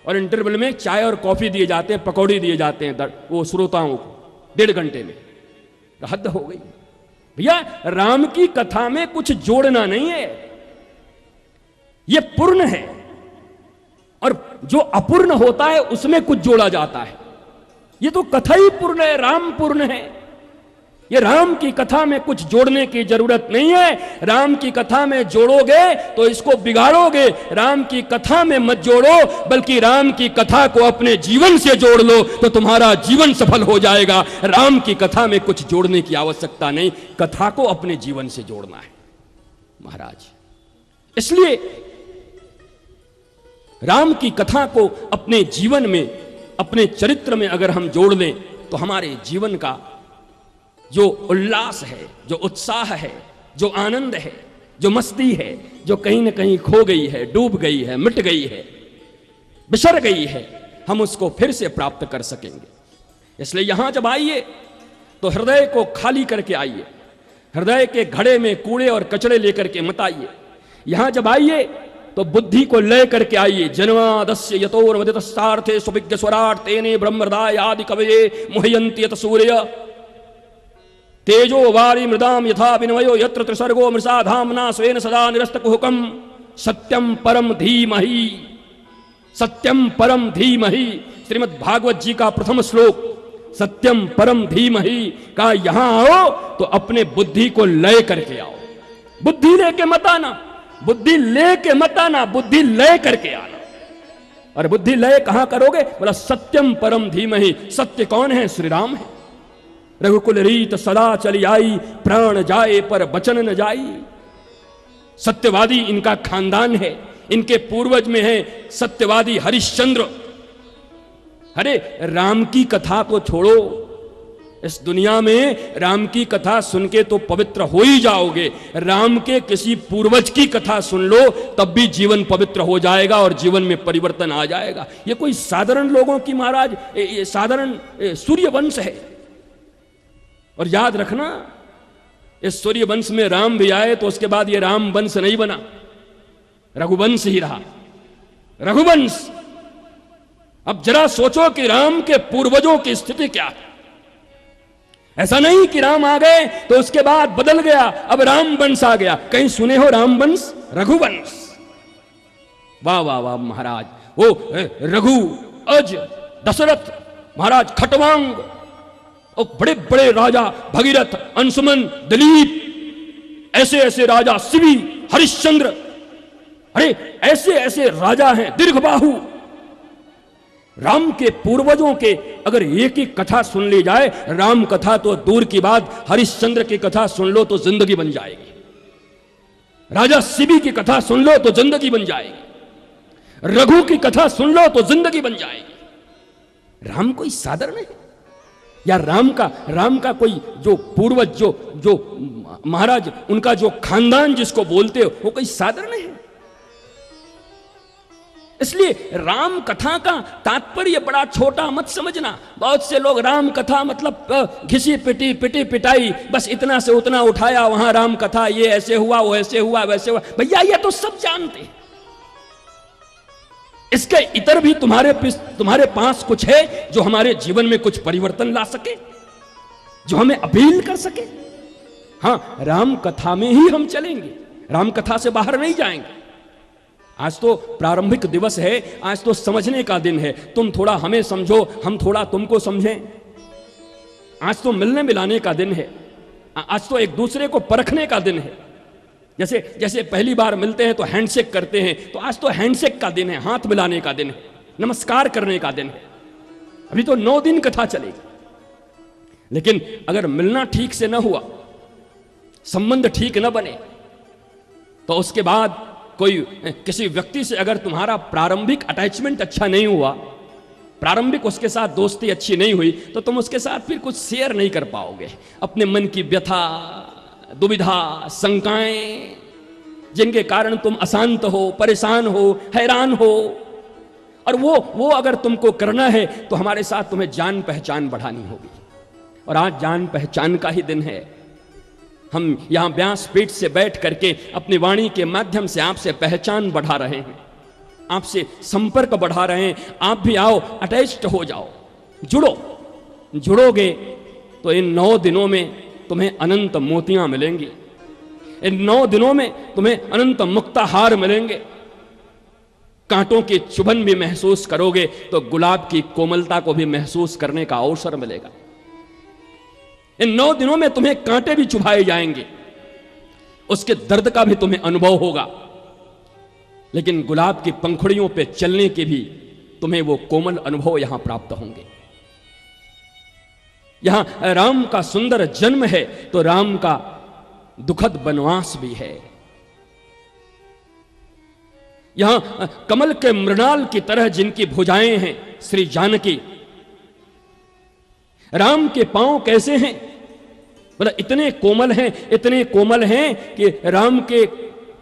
और इंटरवल में चाय और कॉफी दिए जाते हैं, पकौड़ी दिए जाते हैं वो श्रोताओं को 1.5 घंटे में। हद हो गई भैया। राम की कथा में कुछ जोड़ना नहीं है, ये पूर्ण है, और जो अपूर्ण होता है उसमें कुछ जोड़ा जाता है। ये तो कथा ही पूर्ण है, राम पूर्ण है। ये राम की कथा में कुछ जोड़ने की जरूरत नहीं है। राम की कथा में जोड़ोगे तो इसको बिगाड़ोगे। राम की कथा में मत जोड़ो, बल्कि राम की कथा को अपने जीवन से जोड़ लो तो तुम्हारा जीवन सफल हो जाएगा। राम की कथा में कुछ जोड़ने की आवश्यकता नहीं, कथा को अपने जीवन से जोड़ना है महाराज। इसलिए राम की कथा को अपने जीवन में, अपने चरित्र में अगर हम जोड़ लें तो हमारे जीवन का जो उल्लास है, जो उत्साह है, जो आनंद है, जो मस्ती है, जो कहीं ना कहीं खो गई है, डूब गई है, मिट गई है, बिसर गई है, हम उसको फिर से प्राप्त कर सकेंगे। इसलिए यहां जब आइए तो हृदय को खाली करके आइए, हृदय के घड़े में कूड़े और कचड़े लेकर के मत आइए। यहां जब आइए तो बुद्धि को लय करके आइए। जन्मादस्य यतोर्वदितस्तार्थे सुविज्ञ स्वराट तेने ब्रह्महृदाय आदि कवये मुह्यन्ति यत सूर्य तेजो वारी मृदाम यथा विनमयो यत्र त्रिसर्गो मृषा धाम्ना स्वेन सदा निरस्तकुहकम सत्यम परम धीमहि। सत्यम परम धीमहि श्रीमद् भागवत जी का प्रथम श्लोक सत्यम परम धीमहि का यहां आओ तो अपने बुद्धि को लय करके आओ। बुद्धि लेके मत आना, बुद्धि लेके मत आना, बुद्धि लय करके आना। और बुद्धि लय कहां करोगे? बोला सत्यम परम धीमहि। सत्य कौन है? श्री राम है। रघुकुल रीत सदा चली आई, प्राण जाए पर बचन न जाई। सत्यवादी इनका खानदान है, इनके पूर्वज में है सत्यवादी हरिश्चंद्र। अरे राम की कथा को छोड़ो, इस दुनिया में राम की कथा सुन के तो पवित्र हो ही जाओगे। राम के किसी पूर्वज की कथा सुन लो तब भी जीवन पवित्र हो जाएगा और जीवन में परिवर्तन आ जाएगा। ये कोई साधारण लोगों की महाराज साधारण सूर्यवंश है। और याद रखना, इस सूर्यवंश में राम भी आए तो उसके बाद ये राम वंश नहीं बना, रघुवंश ही रहा। रघुवंश। अब जरा सोचो कि राम के पूर्वजों की स्थिति क्या है। ऐसा नहीं कि राम आ गए तो उसके बाद बदल गया, अब राम वंश आ गया। कहीं सुने हो राम वंश? रघुवंश। वाह वाह वाह महाराज। वो रघु, अज, दशरथ महाराज, खटवांग और बड़े बड़े राजा, भगीरथ, अंशुमन, दिलीप, ऐसे ऐसे राजा, शिवी, हरिश्चंद्र, अरे ऐसे ऐसे राजा हैं, दीर्घबाहु। राम के पूर्वजों के अगर एक ही कथा सुन ली जाए, राम कथा तो दूर की बात, हरिश्चंद्र की कथा सुन लो तो जिंदगी बन जाएगी। राजा शिवी की कथा सुन लो तो जिंदगी बन जाएगी। रघु की कथा सुन लो तो जिंदगी बन जाएगी। राम कोई साधारण है? या राम का कोई जो पूर्वज जो महाराज उनका जो खानदान जिसको बोलते हो वो कोई साधारण है? इसलिए राम कथा का तात्पर्य बड़ा छोटा मत समझना। बहुत से लोग राम कथा मतलब घिसी पिटी पिटी पिटाई, बस इतना से उतना उठाया, वहां राम कथा, ये ऐसे हुआ, वो ऐसे हुआ, वैसे हुआ। भैया ये तो सब जानते हैं। इसके इतर भी तुम्हारे पास कुछ है जो हमारे जीवन में कुछ परिवर्तन ला सके, जो हमें अपील कर सके। हां, राम कथा में ही हम चलेंगे, राम कथा से बाहर नहीं जाएंगे। आज तो प्रारंभिक दिवस है, आज तो समझने का दिन है। तुम थोड़ा हमें समझो, हम थोड़ा तुमको समझें। आज तो मिलने मिलाने का दिन है, आज तो एक दूसरे को परखने का दिन है। जैसे पहली बार मिलते हैं तो हैंडशेक करते हैं, तो आज तो हैंडशेक का दिन है, हाथ मिलाने का दिन है, नमस्कार करने का दिन है। अभी तो 9 दिन कथा चलेगी। लेकिन अगर मिलना ठीक से न हुआ, संबंध ठीक न बने, तो उसके बाद किसी व्यक्ति से अगर तुम्हारा प्रारंभिक अटैचमेंट अच्छा नहीं हुआ, प्रारंभिक उसके साथ दोस्ती अच्छी नहीं हुई, तो तुम उसके साथ फिर कुछ शेयर नहीं कर पाओगे। अपने मन की व्यथा, दुविधा, शंकाएं, जिनके कारण तुम अशांत हो, परेशान हो, हैरान हो, और वो अगर तुमको करना है तो हमारे साथ तुम्हें जान पहचान बढ़ानी होगी। और आज जान पहचान का ही दिन है। हम यहां व्यासपीठ से बैठ करके अपनी वाणी के माध्यम से आपसे पहचान बढ़ा रहे हैं, आपसे संपर्क बढ़ा रहे हैं। आप भी आओ, अटैच्ड हो जाओ, जुड़ोगे तो इन 9 दिनों में तुम्हें अनंत मोतियां मिलेंगी। इन 9 दिनों में तुम्हें अनंत मुक्ताहार मिलेंगे। कांटों की चुभन भी महसूस करोगे तो गुलाब की कोमलता को भी महसूस करने का अवसर मिलेगा। इन 9 दिनों में तुम्हें कांटे भी चुभाए जाएंगे, उसके दर्द का भी तुम्हें अनुभव होगा, लेकिन गुलाब की पंखुड़ियों पे चलने के भी तुम्हें वो कोमल अनुभव यहां प्राप्त होंगे। यहां राम का सुंदर जन्म है तो राम का दुखद वनवास भी है। यहां कमल के मृणाल की तरह जिनकी भुजाएं हैं श्री जानकी, राम के पांव कैसे हैं? मतलब इतने कोमल हैं, इतने कोमल हैं कि राम के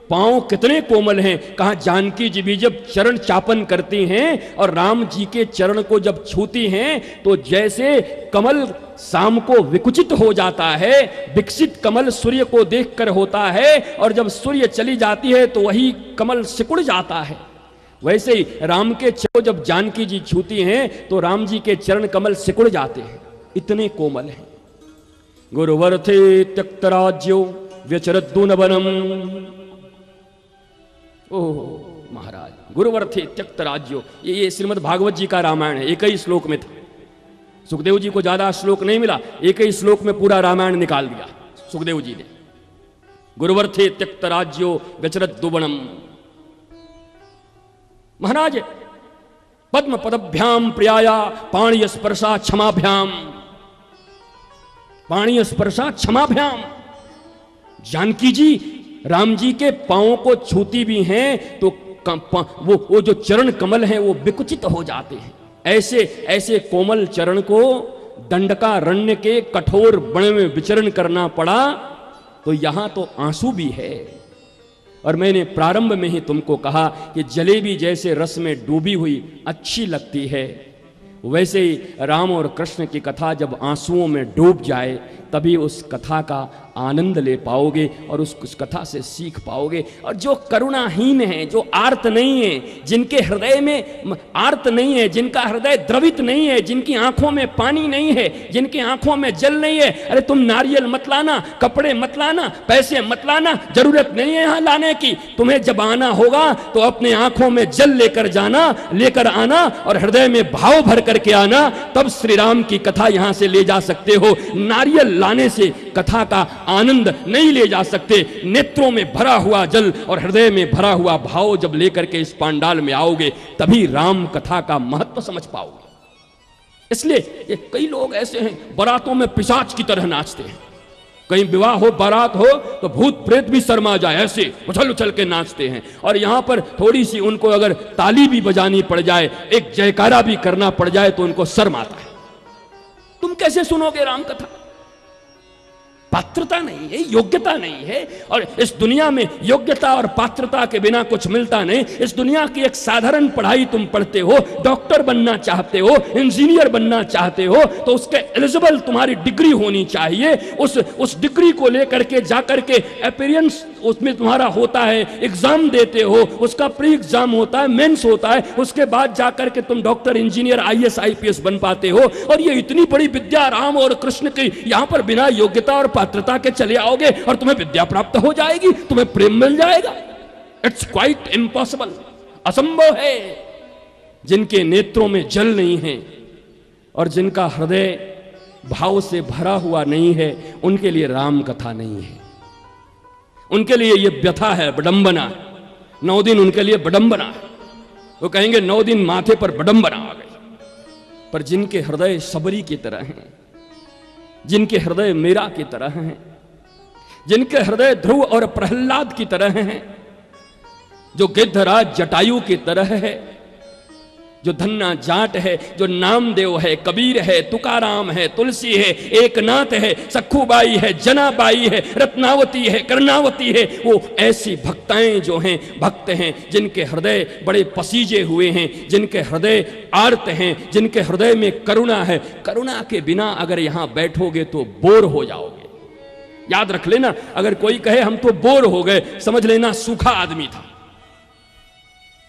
पांव कितने कोमल हैं। कहा जानकी जी भी जब चरण चापन करती हैं और राम जी के चरण को जब छूती हैं तो जैसे कमल शाम को विकुचित हो जाता है, विकसित कमल सूर्य को देखकर होता है, और जब सूर्य चली जाती है तो वही कमल सिकुड़ जाता है। वैसे ही राम के चरण जब जानकी जी छूती हैं तो राम जी के चरण कमल सिकुड़ जाते हैं, इतने कोमल हैं। गुरुवर्थे त्यक्त राज्यो व्यचरद्दून वनम। ओह महाराज, गुरुवर्थे त्यक्त राज्यो, ये श्रीमद् भागवत जी का रामायण है, एक ही श्लोक में था। सुखदेव जी को ज्यादा श्लोक नहीं मिला, एक ही श्लोक में पूरा रामायण निकाल दिया सुखदेव जी ने। गुरुवर्थे त्यक्त राज्यो व्यचरद्दुवनम। महाराज पद्म पदभ्याम प्रियाया पाणि स्पर्शा क्षमाभ्याम। पाणि स्पर्शा क्षमाभ्याम। जानकी जी राम जी के पांवों को छूती भी हैं तो वो जो चरण कमल हैं वो विकुचित हो जाते हैं। ऐसे ऐसे कोमल चरण को दंडकारण्य के कठोर वन में विचरण करना पड़ा, तो यहां तो आंसू भी है। और मैंने प्रारंभ में ही तुमको कहा कि जलेबी जैसे रस में डूबी हुई अच्छी लगती है, वैसे ही राम और कृष्ण की कथा जब आंसुओं में डूब जाए तभी उस कथा का आनंद ले पाओगे और उस कथा से सीख पाओगे। और जो करुणाहीन है, जो आर्त नहीं है, जिनके हृदय में आर्त नहीं है, जिनका हृदय द्रवित नहीं है, जिनकी आंखों में पानी नहीं है, जिनकी आंखों में जल नहीं है, अरे तुम नारियल मत लाना, कपड़े मत लाना, पैसे मत लाना, जरूरत नहीं है यहां लाने की। तुम्हें जब आना होगा तो अपने आंखों में जल लेकर जाना, लेकर आना और हृदय में भाव भर करके आना, तब श्री राम की कथा यहां से ले जा सकते हो। नारियल लाने से कथा का आनंद नहीं ले जा सकते। नेत्रों में भरा हुआ जल और हृदय में भरा हुआ भाव जब लेकर के इस पांडाल में आओगे तभी राम कथा का महत्व समझ पाओगे। इसलिए ये कई लोग ऐसे हैं बारातों में पिशाच की तरह नाचते हैं। कहीं विवाह हो, बारात हो तो भूत प्रेत भी शर्मा जाए, ऐसे उछल उछल के नाचते हैं। और यहां पर थोड़ी सी उनको अगर ताली भी बजानी पड़ जाए, एक जयकारा भी करना पड़ जाए तो उनको शर्म आता है। तुम कैसे सुनोगे राम कथा? पात्रता नहीं है, योग्यता नहीं है। और इस दुनिया में योग्यता और पात्रता के बिना कुछ मिलता नहीं। इस दुनिया की एक साधारण पढ़ाई तुम पढ़ते हो, डॉक्टर बनना चाहते हो, इंजीनियर बनना चाहते हो, तो उसके एलिजिबल तुम्हारी डिग्री होनी चाहिए। उस डिग्री को लेकर के जाकर के अपीयरेंस उसमें तुम्हारा होता है, एग्जाम देते हो, उसका प्री एग्जाम होता है, मेंस होता है, उसके बाद जाकर के तुम डॉक्टर, इंजीनियर, आईएएस, आईपीएस बन पाते हो। और ये इतनी बड़ी विद्या राम और कृष्ण की, यहां पर बिना योग्यता और पात्रता के चले आओगे और तुम्हें विद्या प्राप्त हो जाएगी, तुम्हें प्रेम मिल जाएगा? इट्स क्वाइट इम्पॉसिबल, असंभव है। जिनके नेत्रों में जल नहीं है और जिनका हृदय भाव से भरा हुआ नहीं है, उनके लिए राम कथा नहीं है। उनके लिए यह व्यथा है, विडंबना है। 9 दिन उनके लिए विडंबना है। वो कहेंगे 9 दिन माथे पर विडंबना आ गई। पर जिनके हृदय सबरी की तरह हैं, जिनके हृदय मीरा की तरह हैं, जिनके हृदय ध्रुव और प्रहलाद की तरह हैं, जो गिद्धराज जटायु की तरह है, जो धन्ना जाट है, जो नामदेव है, कबीर है, तुकाराम है, तुलसी है, एकनाथ है, सखुबाई है, जनाबाई है, रत्नावती है, कर्णावती है, वो ऐसी भक्ताएं जो हैं, भक्त हैं, जिनके हृदय बड़े पसीजे हुए हैं, जिनके हृदय आर्त हैं, जिनके हृदय में करुणा है। करुणा के बिना अगर यहां बैठोगे तो बोर हो जाओगे। याद रख लेना, अगर कोई कहे हम तो बोर हो गए, समझ लेना सूखा आदमी था।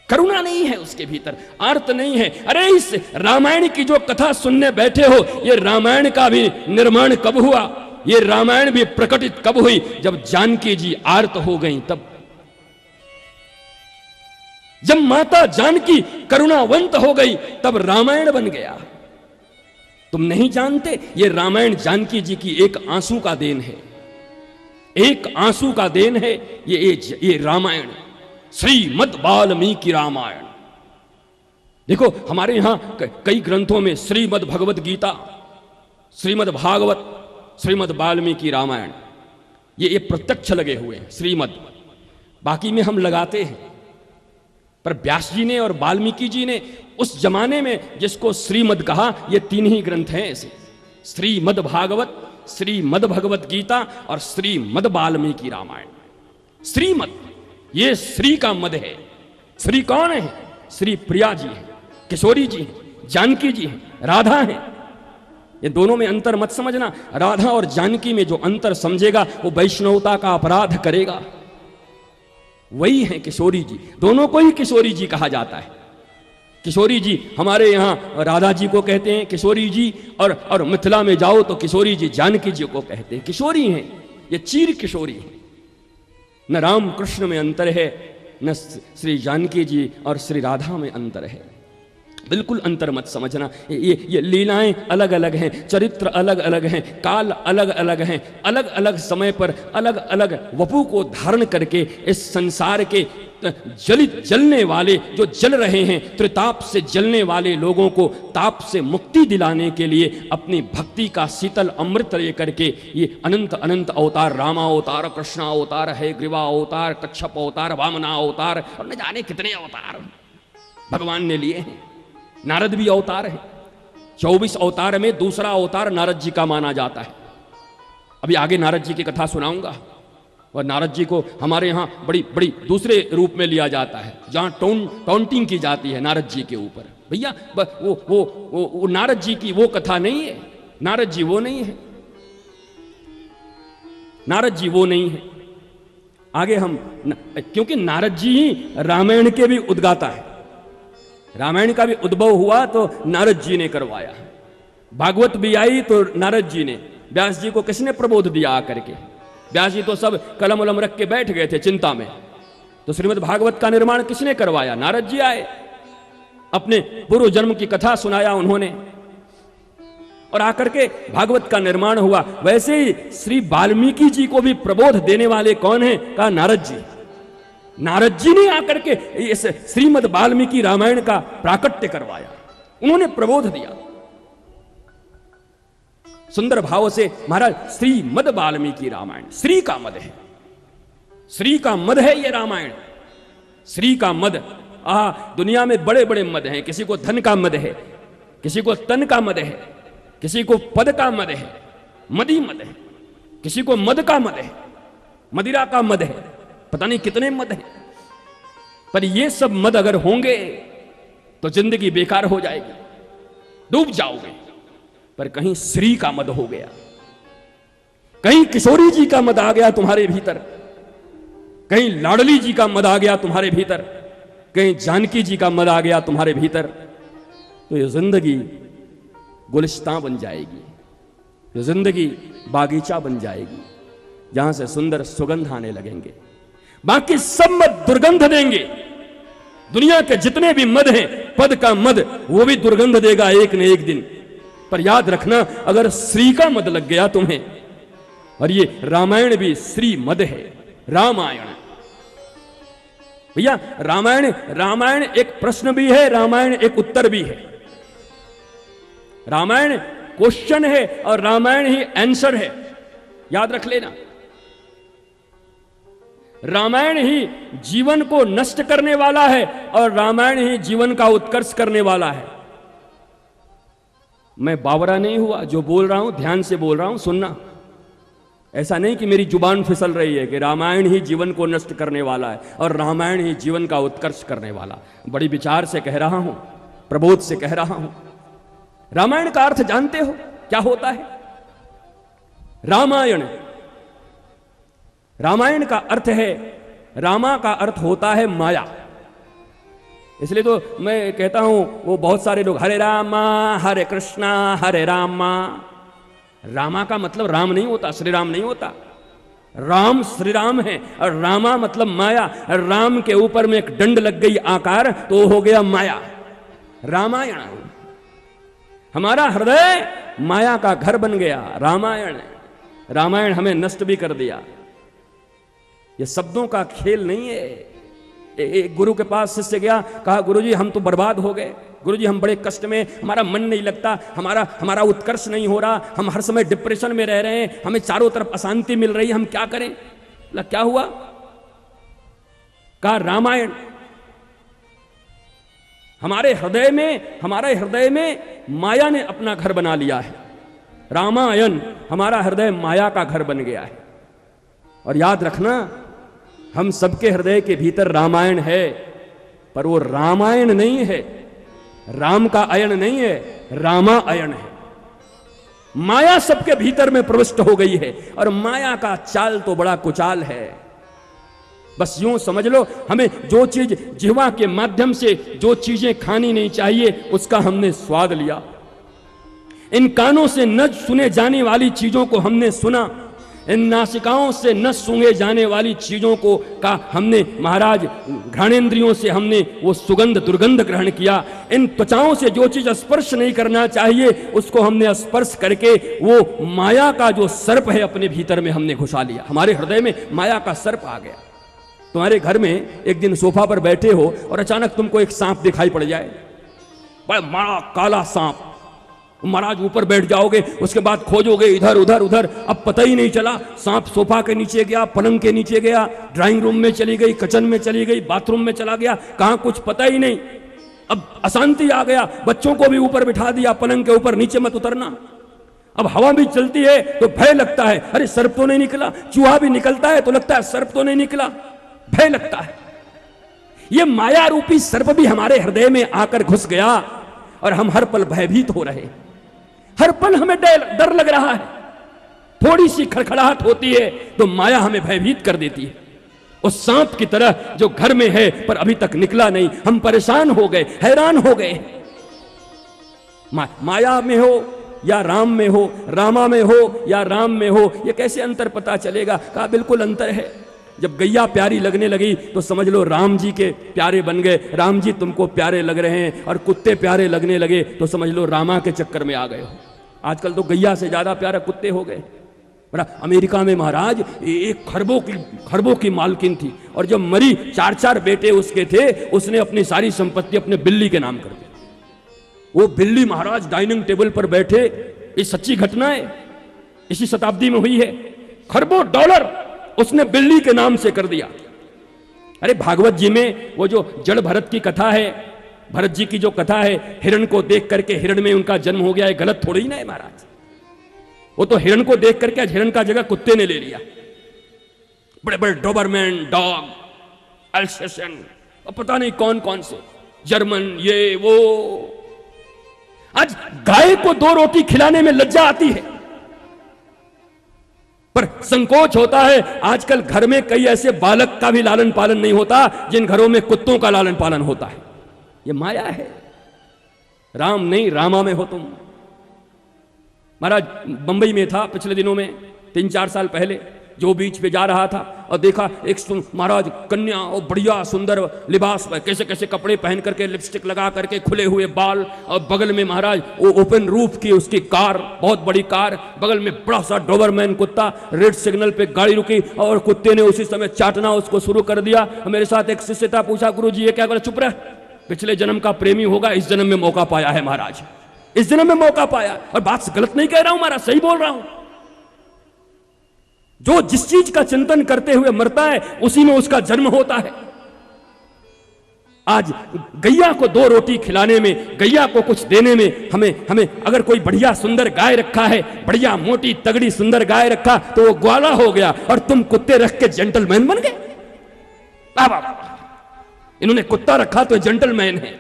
करुणा नहीं है उसके भीतर, आर्त नहीं है। अरे इस रामायण की जो कथा सुनने बैठे हो, ये रामायण का भी निर्माण कब हुआ? ये रामायण भी प्रकटित कब हुई? जब जानकी जी आर्त हो गई तब। जब माता जानकी करुणावंत हो गई तब रामायण बन गया। तुम नहीं जानते, ये रामायण जानकी जी की एक आंसू का देन है, एक आंसू का देन है ये रामायण, श्रीमद् वाल्मीकि रामायण। देखो हमारे यहां कई ग्रंथों में श्रीमद् भगवत गीता, श्रीमद् भागवत, श्रीमद् वाल्मीकि रामायण, ये प्रत्यक्ष लगे हुए हैं श्रीमद्। बाकी में हम लगाते हैं, पर व्यास जी ने और वाल्मीकि जी ने उस जमाने में जिसको श्रीमद् कहा, ये 3 ही ग्रंथ हैं ऐसे, श्रीमद् भागवत, श्रीमद् भगवत गीता और श्रीमद् वाल्मीकि रामायण। श्रीमद् ये श्री का मद है। श्री कौन है? श्री प्रिया जी है, किशोरी जी हैं, जानकी जी हैं, राधा हैं। ये दोनों में अंतर मत समझना। राधा और जानकी में जो अंतर समझेगा वो वैष्णवता का अपराध करेगा। वही है किशोरी जी, दोनों को ही किशोरी जी कहा जाता है। किशोरी जी हमारे यहाँ राधा जी को कहते हैं किशोरी जी, और मिथिला में जाओ तो किशोरी जी जानकी जी को कहते हैं किशोरी हैं। ये चीर किशोरी हैं। न राम कृष्ण में अंतर है, न श्री जानकी जी और श्री राधा में अंतर है। बिल्कुल अंतर मत समझना। ये लीलाएं अलग अलग हैं, चरित्र अलग अलग हैं, काल अलग अलग हैं, अलग अलग समय पर अलग अलग वपु को धारण करके इस संसार के जलने वाले जो जल रहे हैं, त्रिताप से जलने वाले लोगों को ताप से मुक्ति दिलाने के लिए अपनी भक्ति का शीतल अमृत लेकर के ये अनंत अनंत अवतार, रामा अवतार, कृष्ण अवतार है, ग्रीवा अवतार, कच्छप अवतार, वामना अवतार और न जाने कितने अवतार भगवान ने लिए हैं। नारद भी अवतार है। 24 अवतार में दूसरा अवतार नारद जी का माना जाता है। अभी आगे नारद जी की कथा सुनाऊंगा। और नारद जी को हमारे यहाँ बड़ी बड़ी दूसरे रूप में लिया जाता है, जहाँ टॉन्टिंग की जाती है नारद जी के ऊपर। भैया वो नारद जी की वो कथा नहीं है। नारद जी वो नहीं है, नारद जी वो नहीं है। आगे हम, क्योंकि नारद जी ही रामायण के भी उद्गाता है। रामायण का भी उद्भव हुआ तो नारद जी ने करवाया। भागवत भी आई तो नारद जी ने। व्यास जी को किसने प्रबोध दिया आकर के? व्यास जी तो सब कलम उलम रख के बैठ गए थे चिंता में। तो श्रीमद् भागवत का निर्माण किसने करवाया? नारद जी आए, अपने पूर्व जन्म की कथा सुनाया उन्होंने, और आकर के भागवत का निर्माण हुआ। वैसे ही श्री वाल्मीकि जी को भी प्रबोध देने वाले कौन है? कहा नारद जी। नारद जी ने आकर के इस श्रीमद् वाल्मीकि रामायण का प्राकट्य करवाया, उन्होंने प्रबोध दिया सुंदर भाव से। महाराज श्रीमद् वाल्मीकि रामायण श्री का मद है, श्री का मद है ये रामायण। श्री का मद, दुनिया में बड़े बड़े मद हैं। किसी को धन का मद है, किसी को तन का मद है, किसी को पद का मद है, मदी मद है, किसी को मद का मद है, मदिरा का मद है, पता नहीं कितने मद हैं। पर ये सब मद अगर होंगे तो जिंदगी बेकार हो जाएगी, डूब जाओगे। पर कहीं श्री का मद हो गया, कहीं किशोरी जी का मद आ गया तुम्हारे भीतर, कहीं लाडली जी का मद आ गया तुम्हारे भीतर, कहीं जानकी जी का मद आ गया तुम्हारे भीतर, तो ये जिंदगी गुलिस्तां बन जाएगी, ये जिंदगी बागीचा बन जाएगी, जहां से सुंदर सुगंध आने लगेंगे। बाकी सब मद दुर्गंध देंगे। दुनिया के जितने भी मद हैं, पद का मद वो भी दुर्गंध देगा एक न एक दिन। पर याद रखना, अगर श्री का मद लग गया तुम्हें, और ये रामायण भी श्री मद है, रामायण भैया। रामायण एक प्रश्न भी है, रामायण एक उत्तर भी है। रामायण क्वेश्चन है और रामायण ही आंसर है, याद रख लेना। रामायण ही जीवन को नष्ट करने वाला है और रामायण ही जीवन का उत्कर्ष करने वाला है। मैं बावरा नहीं हुआ, जो बोल रहा हूं ध्यान से बोल रहा हूं, सुनना। ऐसा नहीं कि मेरी जुबान फिसल रही है कि रामायण ही जीवन को नष्ट करने वाला है और रामायण ही जीवन का उत्कर्ष करने वाला। बड़ी विचार से कह रहा हूं, प्रबोध से कह रहा हूं। रामायण का अर्थ जानते हो क्या होता है? रामायण, रामायण का अर्थ है, रामा का अर्थ होता है माया। इसलिए तो मैं कहता हूं, वो बहुत सारे लोग हरे रामा हरे कृष्णा हरे रामा, रामा का मतलब राम नहीं होता, श्री राम नहीं होता। राम श्री राम है और रामा मतलब माया। राम के ऊपर में एक डंड लग गई आकार तो हो गया माया। रामायण, हमारा हृदय माया का घर बन गया। रामायण हमें नष्ट भी कर दिया। ये शब्दों का खेल नहीं है। एक गुरु के पास शिष्य गया, कहा गुरुजी हम तो बर्बाद हो गए, गुरुजी हम बड़े कष्ट में, हमारा मन नहीं लगता, हमारा उत्कर्ष नहीं हो रहा, हम हर समय डिप्रेशन में रह रहे हैं, हमें चारों तरफ अशांति मिल रही है, हम क्या करें? क्या हुआ? कहा रामायण हमारे हृदय में माया ने अपना घर बना लिया है। रामायण, हमारा हृदय माया का घर बन गया है। और याद रखना, हम सबके हृदय के भीतर रामायण है, पर वो रामायण नहीं है, राम का अयन नहीं है, रामायण है। माया सबके भीतर में प्रविष्ट हो गई है और माया का चाल तो बड़ा कुचाल है। बस यूं समझ लो, हमें जो चीज जिह्वा के माध्यम से जो चीजें खानी नहीं चाहिए उसका हमने स्वाद लिया। इन कानों से न सुने जाने वाली चीजों को हमने सुना, इन नासिकाओं से न सूंघे जाने वाली चीजों को का हमने महाराज घ्राणेंद्रियों से हमने वो सुगंध दुर्गंध ग्रहण किया। इन त्वचाओं से जो चीज स्पर्श नहीं करना चाहिए उसको हमने स्पर्श करके वो माया का जो सर्प है अपने भीतर में हमने घुसा लिया। हमारे हृदय में माया का सर्प आ गया। तुम्हारे घर में एक दिन सोफा पर बैठे हो और अचानक तुमको एक सांप दिखाई पड़ जाए, बड़ा बड़ा काला सांप। महाराज ऊपर बैठ जाओगे, उसके बाद खोजोगे इधर उधर उधर, अब पता ही नहीं चला सांप सोफा के नीचे गया, पलंग के नीचे गया, ड्राइंग रूम में चली गई, किचन में चली गई, बाथरूम में चला गया, कहां कुछ पता ही नहीं। अब अशांति आ गया, बच्चों को भी ऊपर बिठा दिया, पलंग के ऊपर, नीचे मत उतरना। अब हवा भी चलती है तो भय लगता है, अरे सर्प तो नहीं निकला। चूहा भी निकलता है तो लगता है सर्प तो नहीं निकला, भय लगता है। ये माया रूपी सर्प भी हमारे हृदय में आकर घुस गया और हम हर पल भयभीत हो रहे। हर पल हमें डर लग रहा है। थोड़ी सी खड़खड़ाहट होती है तो माया हमें भयभीत कर देती है, उस सांप की तरह जो घर में है पर अभी तक निकला नहीं। हम परेशान हो गए, हैरान हो गए। माया में हो या राम में हो, रामा में हो या राम में हो, ये कैसे अंतर पता चलेगा? कहा बिल्कुल अंतर है। जब गैया प्यारी लगने लगी तो समझ लो राम जी के प्यारे बन गए, राम जी तुमको प्यारे लग रहे हैं। और कुत्ते प्यारे लगने लगे तो समझ लो रामा के चक्कर में आ गए हो। आजकल तो गैया से ज्यादा प्यारा कुत्ते हो गए। बड़ा अमेरिका में महाराज एक खरबों की मालकिन थी और जब मरी 4-4 बेटे उसके थे, उसने अपनी सारी संपत्ति अपने बिल्ली के नाम कर दी। वो बिल्ली महाराज डाइनिंग टेबल पर बैठे, ये सच्ची घटना है, इसी शताब्दी में हुई है, खरबों डॉलर उसने बिल्ली के नाम से कर दिया। अरे भागवत जी में वो जो जड़ भरत की कथा है, भरत जी की जो कथा है, हिरण को देख करके हिरण में उनका जन्म हो गया है, गलत थोड़ी ही ना है महाराज। वो तो हिरण को देख करके हिरण का जगह कुत्ते ने ले लिया। बड़े बड़े डोबरमैन, डॉग, अल्सेशन और पता नहीं कौन कौन से जर्मन, ये वो। आज गाय को 2 रोटी खिलाने में लज्जा आती है, पर संकोच होता है। आजकल घर में कई ऐसे बालक का भी लालन पालन नहीं होता जिन घरों में कुत्तों का लालन पालन होता है। ये माया है। राम नहीं, रामा में हो तुम। महाराज बंबई में था पिछले दिनों में, 3-4 साल पहले, जो बीच पे जा रहा था और देखा एक महाराज कन्या और बढ़िया सुंदर लिबास में, कैसे कैसे कपड़े पहन करके, लिपस्टिक लगा करके, खुले हुए बाल, और बगल में महाराज वो ओपन रूफ की उसकी कार, बहुत बड़ी कार, बगल में बड़ा सा डोबरमैन कुत्ता। रेड सिग्नल पे गाड़ी रुकी और कुत्ते ने उसी समय चाटना उसको शुरू कर दिया। मेरे साथ एक शिष्य था, पूछा गुरु जी ये क्या? बोला चुप रह, पिछले जन्म का प्रेमी होगा, इस जन्म में मौका पाया है महाराज, इस जन्म में मौका पाया। और बात गलत नहीं कह रहा हूं महाराज, सही बोल रहा हूं। जो जिस चीज का चिंतन करते हुए मरता है उसी में उसका जन्म होता है। आज गैया को 2 रोटी खिलाने में, गैया को कुछ देने में हमें अगर कोई बढ़िया सुंदर गाय रखा है, बढ़िया मोटी तगड़ी सुंदर गाय रखा तो वो ग्वाला हो गया और तुम कुत्ते रख के जेंटलमैन बन गए। इन्होंने कुत्ता रखा तो जेंटलमैन है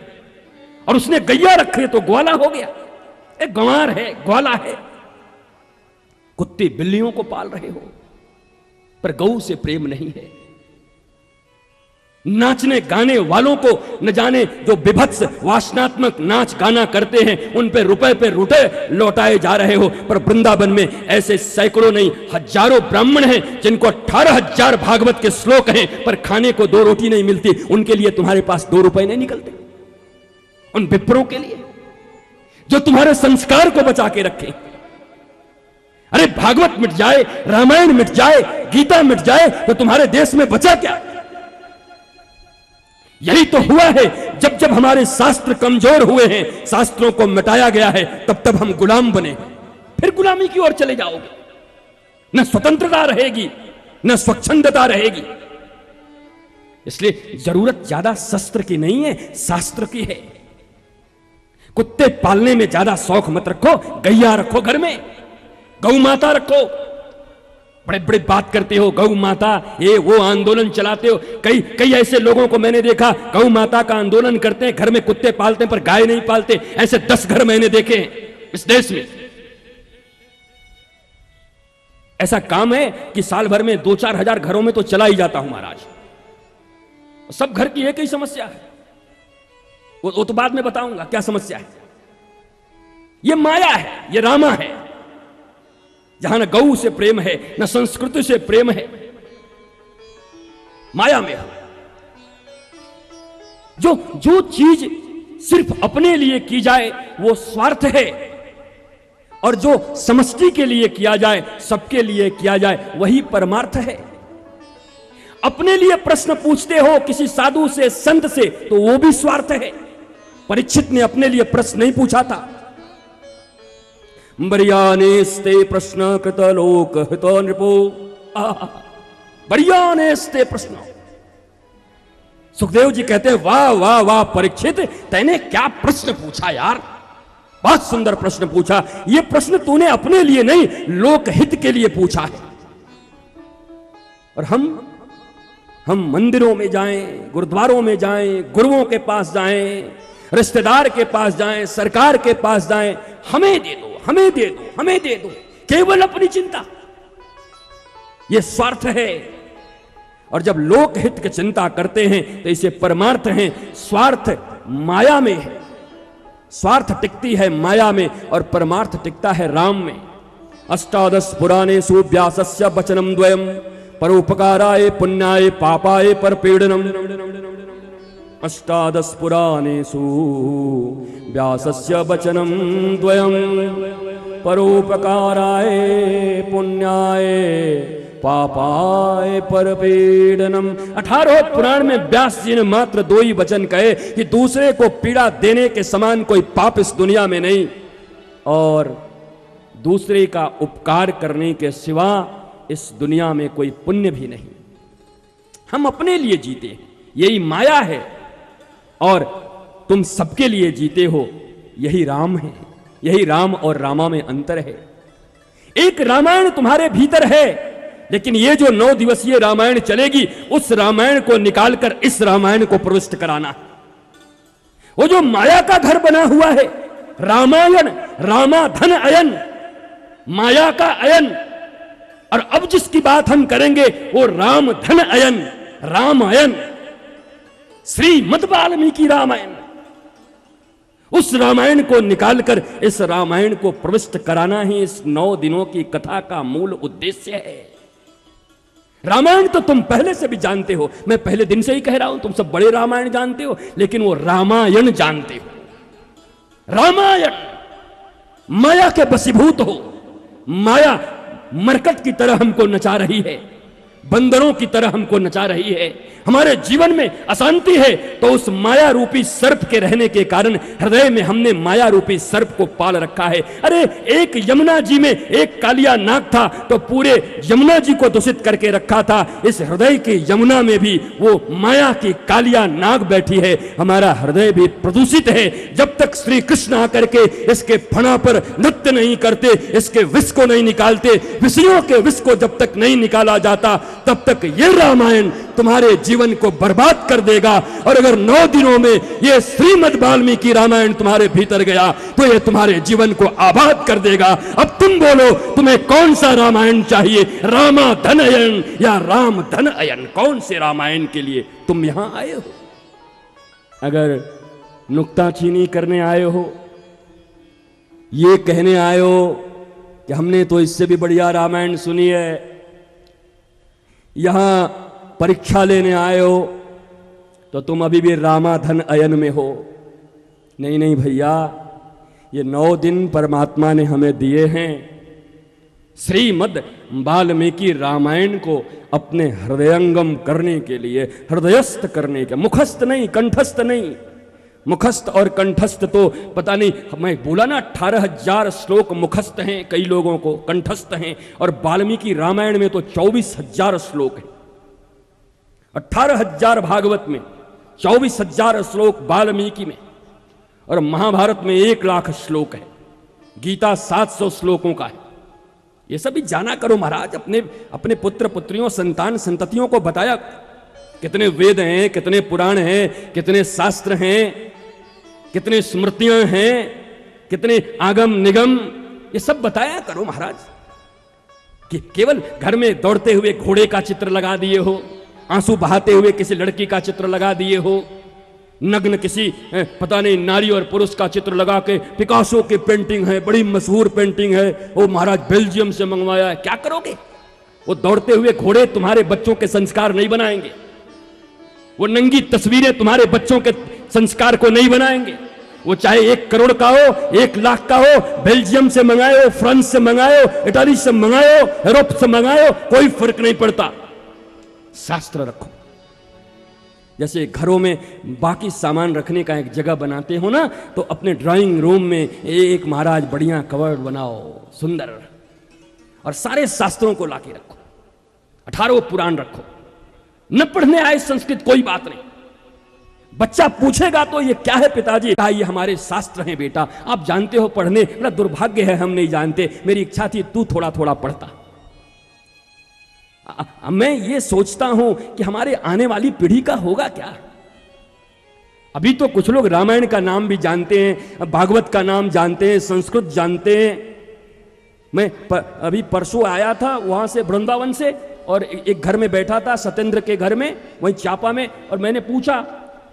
और उसने गैया रखे तो ग्वाला हो गया। एक गंवार है, ग्वाला है। कुत्ते बिल्लियों को पाल रहे हो पर गऊ से प्रेम नहीं है। नाचने गाने वालों को न जाने जो विभत्स वासनात्मक नाच गाना करते हैं उन पे रुपए लौटाए जा रहे हो, पर वृंदावन में ऐसे सैकड़ों नहीं हजारों ब्राह्मण हैं जिनको 18,000 भागवत के श्लोक हैं पर खाने को 2 रोटी नहीं मिलती। उनके लिए तुम्हारे पास 2 रुपए नहीं निकलते। उन विप्रों के लिए जो तुम्हारे संस्कार को बचा के रखे। अरे भागवत मिट जाए, रामायण मिट जाए, गीता मिट जाए तो तुम्हारे देश में बचा क्या? यही तो हुआ है। जब जब हमारे शास्त्र कमजोर हुए हैं, शास्त्रों को मिटाया गया है, तब तब हम गुलाम बने। फिर गुलामी की ओर चले जाओगे। न स्वतंत्रता रहेगी, न स्वच्छंदता रहेगी। इसलिए जरूरत ज्यादा शस्त्र की नहीं है, शास्त्र की है। कुत्ते पालने में ज्यादा शौक मत रखो, गैया रखो घर में, गौ माता रखो, बड़े बड़े बात करते हो गौ माता, ये वो आंदोलन चलाते हो। कई ऐसे लोगों को मैंने देखा गौ माता का आंदोलन करते हैं, घर में कुत्ते पालते हैं पर गाय नहीं पालते। ऐसे 10 घर मैंने देखे हैं इस देश में। ऐसा काम है कि साल भर में 2-4 हजार घरों में तो चला ही जाता हूं महाराज। सब घर की एक ही समस्या है, वो तो बाद में बताऊंगा क्या समस्या है। ये माया है, ये रामा है, जहां न गौ से प्रेम है न संस्कृति से प्रेम है, माया में हो। जो चीज सिर्फ अपने लिए की जाए वो स्वार्थ है, और जो समष्टि के लिए किया जाए, सबके लिए किया जाए, वही परमार्थ है। अपने लिए प्रश्न पूछते हो किसी साधु से, संत से, तो वो भी स्वार्थ है। परीक्षित ने अपने लिए प्रश्न नहीं पूछा था। बरियानेस्ते प्रश्न कृत लोक हित नृपो, बरियानेस्ते प्रश्न। सुखदेव जी कहते हैं वाह वाह वाह परीक्षित, तैने क्या प्रश्न पूछा यार, बहुत सुंदर प्रश्न पूछा। यह प्रश्न तूने अपने लिए नहीं, लोकहित के लिए पूछा है। और हम मंदिरों में जाएं, गुरुद्वारों में जाएं, गुरुओं के पास जाएं, रिश्तेदार के पास जाएं, सरकार के पास जाएं, हमें दे दो, हमें दे दो, हमें दे दो, केवल अपनी चिंता। यह स्वार्थ है। और जब लोकहित की चिंता करते हैं तो इसे परमार्थ है। स्वार्थ माया में है, स्वार्थ टिकती है माया में और परमार्थ टिकता है राम में। 18 पुराणेषु व्यासस्य वचनम द्वयम् परोपकाराय पुण्याय पापाय परपीडनम्। 18 पुराणेषु व्यासस्य वचनम द्वयम् परोपकाराय पुण्याय पापाय परपीडनम। 18 पुराण में व्यास जी ने मात्र 2 ही वचन कहे कि दूसरे को पीड़ा देने के समान कोई पाप इस दुनिया में नहीं, और दूसरे का उपकार करने के सिवा इस दुनिया में कोई पुण्य भी नहीं। हम अपने लिए जीते, यही माया है, और तुम सबके लिए जीते हो, यही राम है। यही राम और रामा में अंतर है। एक रामायण तुम्हारे भीतर है, लेकिन ये जो 9 दिवसीय रामायण चलेगी, उस रामायण को निकालकर इस रामायण को प्रविष्ट कराना। वो जो माया का घर बना हुआ है, रामायण, रामा धन अयन, माया का अयन। और अब जिसकी बात हम करेंगे वो राम धन अयन, रामायण, श्रीमद् वाल्मीकि रामायण। उस रामायण को निकालकर इस रामायण को प्रविष्ट कराना ही इस 9 दिनों की कथा का मूल उद्देश्य है। रामायण तो तुम पहले से भी जानते हो, मैं पहले दिन से ही कह रहा हूं, तुम सब बड़े रामायण जानते हो, लेकिन वो रामायण जानते हो। रामायण माया के वशीभूत हो। माया मरकट की तरह हमको नचा रही है, बंदरों की तरह हमको नचा रही है। हमारे जीवन में अशांति है तो उस माया रूपी सर्प के रहने के कारण हृदय में हमने माया रूपी सर्प को पाल रखा है। अरे एक यमुना जी में एक कालिया नाग था तो पूरे यमुना जी को दूषित करके रखा था। इस हृदय की यमुना में भी वो माया की कालिया नाग बैठी है। हमारा हृदय भी प्रदूषित है। जब तक श्री कृष्ण आकर के इसके फणा पर नृत्य नहीं करते, इसके विष को नहीं निकालते, विषयों के विष को जब तक नहीं निकाला जाता, तब तक ये रामायण तुम्हारे जीवन को बर्बाद कर देगा। और अगर 9 दिनों में ये श्रीमद् वाल्मीकि रामायण तुम्हारे भीतर गया तो ये तुम्हारे जीवन को आबाद कर देगा। अब तुम बोलो, तुम्हें कौन सा रामायण चाहिए, रामा धन अयन या राम धन अयन? कौन से रामायण के लिए तुम यहां आए हो? अगर नुक्ताचीनी करने आए हो, ये कहने आए हो कि हमने तो इससे भी बढ़िया रामायण सुनी है, यहां परीक्षा लेने आए हो, तो तुम अभी भी रामाधन अयन में हो। नहीं नहीं भैया, ये 9 दिन परमात्मा ने हमें दिए हैं श्रीमद् वाल्मीकि रामायण को अपने हृदयंगम करने के लिए, हृदयस्थ करने के, मुखस्थ नहीं, कंठस्थ नहीं। मुखस्थ और कंठस्थ तो पता नहीं, मैं बोला ना 18,000 श्लोक मुखस्थ हैं, कई लोगों को कंठस्थ हैं, और वाल्मीकि रामायण में तो 24,000 श्लोक हैं। 18,000 भागवत में, 24,000 श्लोक वाल्मीकि में, और महाभारत में 1 लाख श्लोक है। गीता 700 श्लोकों का है। ये सब भी जाना करो महाराज, अपने अपने पुत्र पुत्रियों संतान संततियों को बताया। कितने वेद हैं, कितने पुराण हैं, कितने शास्त्र हैं, कितने स्मृतियां हैं, कितने आगम निगम, ये सब बताया करो महाराज। कि केवल घर में दौड़ते हुए घोड़े का चित्र लगा दिए हो, आंसू बहाते हुए किसी लड़की का चित्र लगा दिए हो, नग्न किसी पता नहीं नारी और पुरुष का चित्र लगा के, पिकासो की पेंटिंग है, बड़ी मशहूर पेंटिंग है, वो महाराज बेल्जियम से मंगवाया है, क्या करोगे? वो दौड़ते हुए घोड़े तुम्हारे बच्चों के संस्कार नहीं बनाएंगे, वो नंगी तस्वीरें तुम्हारे बच्चों के संस्कार को नहीं बनाएंगे। वो चाहे 1 करोड़ का हो, 1 लाख का हो, बेल्जियम से मंगाए, फ्रांस से मंगाए, इटाली से मंगाए, यूरोप से मंगाए, कोई फर्क नहीं पड़ता। शास्त्र रखो। जैसे घरों में बाकी सामान रखने का एक जगह बनाते हो ना, तो अपने ड्राइंग रूम में एक महाराज बढ़िया कवर्ड बनाओ सुंदर, और सारे शास्त्रों को लाके रखो, 18 पुराण रखो। न पढ़ने आए संस्कृत कोई बात नहीं, बच्चा पूछेगा तो ये क्या है पिताजी? ये हमारे शास्त्र हैं बेटा, आप जानते हो पढ़ने, बड़ा दुर्भाग्य है हम नहीं जानते, मेरी इच्छा थी तू थोड़ा थोड़ा पढ़ता। मैं ये सोचता हूं कि हमारे आने वाली पीढ़ी का होगा क्या। अभी तो कुछ लोग रामायण का नाम भी जानते हैं, भागवत का नाम जानते हैं, संस्कृत जानते हैं। मैं अभी परसों आया था वहां से, वृंदावन से, और एक घर में बैठा था, सत्येंद्र के घर में, वहीं चापा में, और मैंने पूछा,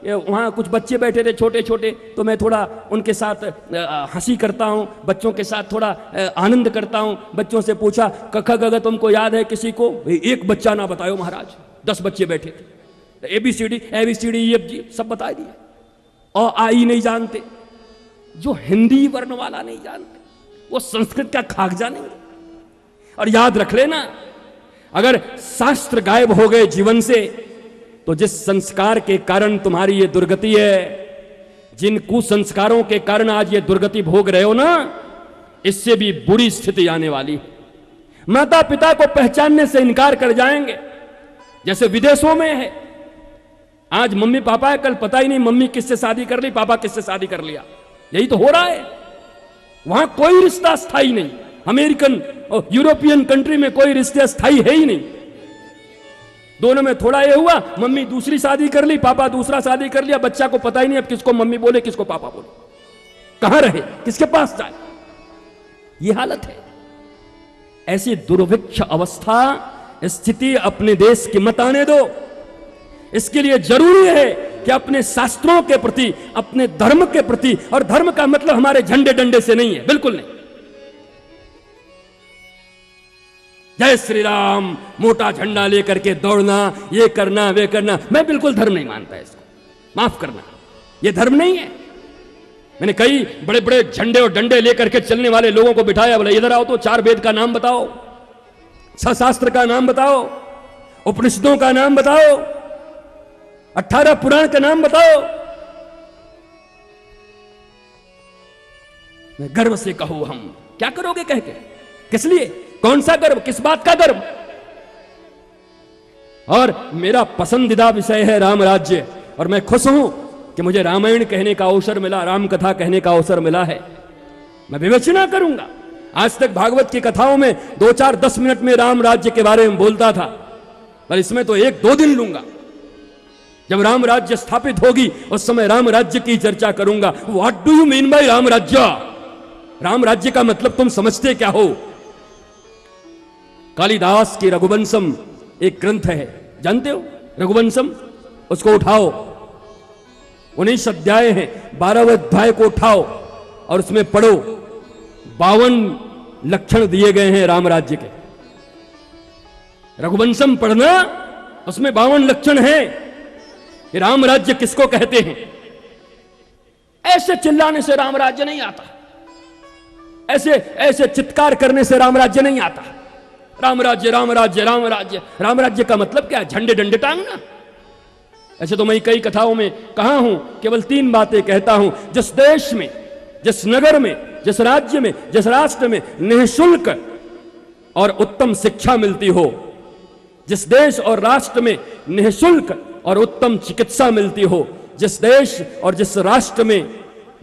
वहाँ कुछ बच्चे बैठे थे छोटे छोटे, तो मैं थोड़ा उनके साथ हंसी करता हूँ, बच्चों के साथ थोड़ा आनंद करता हूँ। बच्चों से पूछा क ख ग घ तुमको याद है किसी को? एक बच्चा ना बतायो महाराज, 10 बच्चे बैठे थे, ABCD EFG सब बता दिए। और आई नहीं जानते, जो हिंदी वर्ण वाला नहीं जानते, वो संस्कृत का खाकजा नहीं। और याद रख लेना, अगर शास्त्र गायब हो गए जीवन से, तो जिस संस्कार के कारण तुम्हारी ये दुर्गति है, जिन कुसंस्कारों के कारण आज ये दुर्गति भोग रहे हो ना, इससे भी बुरी स्थिति आने वाली। माता पिता को पहचानने से इनकार कर जाएंगे, जैसे विदेशों में है। आज मम्मी पापा है, कल पता ही नहीं मम्मी किससे शादी कर ली, पापा किससे शादी कर लिया। यही तो हो रहा है। वहां कोई रिश्ता स्थायी नहीं। अमेरिकन और यूरोपियन कंट्री में कोई रिश्ते स्थायी है ही नहीं। दोनों में थोड़ा ये हुआ, मम्मी दूसरी शादी कर ली, पापा दूसरा शादी कर लिया, बच्चा को पता ही नहीं अब किसको मम्मी बोले किसको पापा बोले, कहां रहे, किसके पास जाए। ये हालत है। ऐसी दुर्भिक्ष अवस्था स्थिति अपने देश की मत आने दो। इसके लिए जरूरी है कि अपने शास्त्रों के प्रति, अपने धर्म के प्रति, और धर्म का मतलब हमारे झंडे डंडे से नहीं है, बिल्कुल नहीं। जय श्री राम मोटा झंडा लेकर के दौड़ना, ये करना वे करना, मैं बिल्कुल धर्म नहीं मानता इसको, माफ करना, ये धर्म नहीं है। मैंने कई बड़े बड़े झंडे और डंडे लेकर के चलने वाले लोगों को बिठाया, बोले इधर आओ तो 4 वेद का नाम बताओ, 6 शास्त्र का नाम बताओ, उपनिषदों का नाम बताओ, 18 पुराण का नाम बताओ। मैं गर्व से कहूं, हम क्या करोगे कह के? किस लिए? कौन सा गर्व? किस बात का गर्व? और मेरा पसंदीदा विषय है राम राज्य, और मैं खुश हूं कि मुझे रामायण कहने का अवसर मिला, राम कथा कहने का अवसर मिला है। मैं विवेचना करूंगा। आज तक भागवत की कथाओं में 2, 4, 10 मिनट में राम राज्य के बारे में बोलता था, पर इसमें तो 1-2 दिन लूंगा। जब राम राज्य स्थापित होगी उस समय राम राज्य की चर्चा करूंगा। What do you mean by Ram राज्य? राम राज्य का मतलब तुम समझते क्या हो? कालिदास की रघुवंशम एक ग्रंथ है, जानते हो रघुवंशम? उसको उठाओ, 19 अध्याय हैं, 12वें अध्याय को उठाओ और उसमें पढ़ो। 52 लक्षण दिए गए हैं राम राज्य के। रघुवंशम पढ़ना, उसमें 52 लक्षण हैं कि राम राज्य किसको कहते हैं। ऐसे चिल्लाने से राम राज्य नहीं आता, ऐसे ऐसे चित्कार करने से राम राज्य नहीं आता। राम राज्य राम राज्य राम राज्य, राम राज्य का मतलब क्या? झंडे डंडे टांगना। ऐसे तो मैं कई कथाओं में कहा हूं, केवल 3 बातें कहता हूं। जिस देश में, जिस नगर में, जिस राज्य में, जिस राष्ट्र में निःशुल्क और उत्तम शिक्षा मिलती हो, जिस देश और राष्ट्र में निःशुल्क और उत्तम चिकित्सा मिलती हो, जिस देश और जिस राष्ट्र में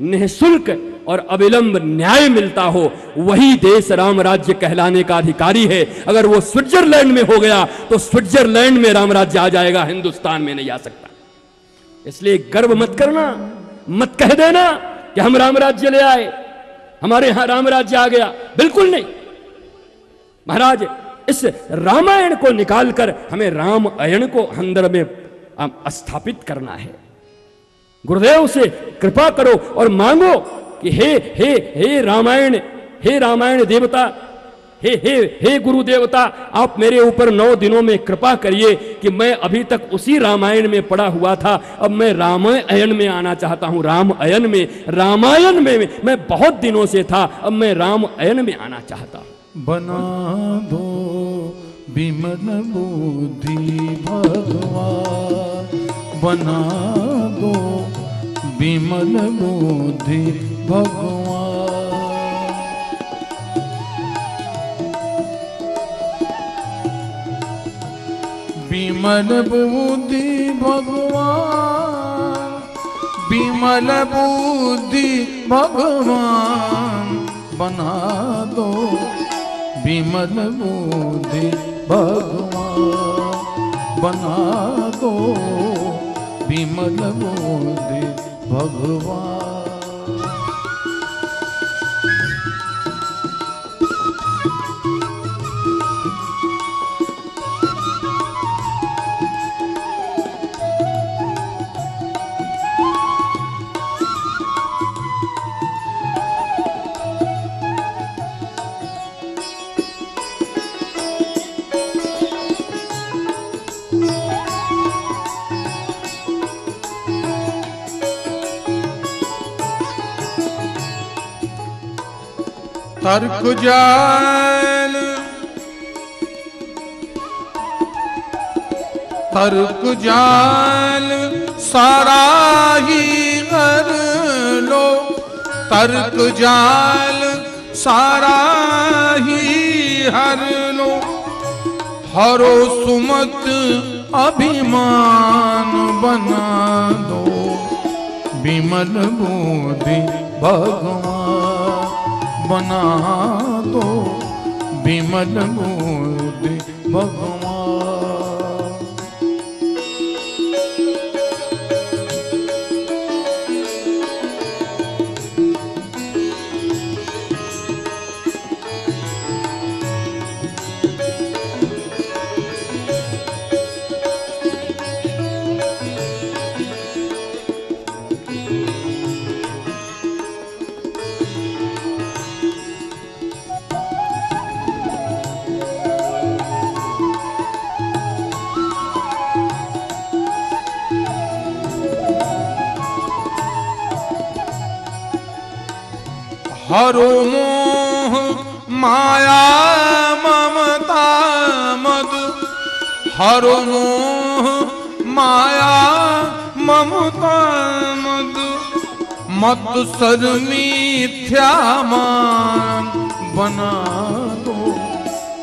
निःशुल्क और अविलंब न्याय मिलता हो, वही देश राम राज्य कहलाने का अधिकारी है। अगर वो स्विट्जरलैंड में हो गया तो स्विट्जरलैंड में राम राज्य आ जाएगा, हिंदुस्तान में नहीं आ सकता। इसलिए गर्व मत करना, मत कह देना कि हम राम राज्य ले आए, हमारे यहां राम राज्य आ गया। बिल्कुल नहीं महाराज, इस रामायण को निकालकर हमें राम अयन को अंदर में स्थापित करना है। गुरुदेव से कृपा करो और मांगो कि हे रामायण, हे रामायण देवता, हे गुरु देवता, आप मेरे ऊपर 9 दिनों में कृपा करिए कि मैं अभी तक उसी रामायण में पड़ा हुआ था, अब मैं रामायण में आना चाहता हूं। रामायण में, रामायण में मैं बहुत दिनों से था, अब मैं रामायण में आना चाहता हूं। बना दो विमल बुद्धि भगवान, बना दो विमल बुद्धि भगवान। विमल बुद्धि भगवान, विमल बुद्धि भगवान, बना दो विमल बुद्धि भगवान, बना दो विमल बुद्धि भगवान। तर्क जाल, तर्क जाल सारा ही हर लो, तर्क जाल सारा ही हर लो। हरो सुमत अभिमान, बना दो विमल बुद्धि भगवान, बना दो विमल बुद्धि भगवान। हरो मोह माया ममता मद, हरो मोह माया ममता मद। मत सर मिथ्या मान, बना दो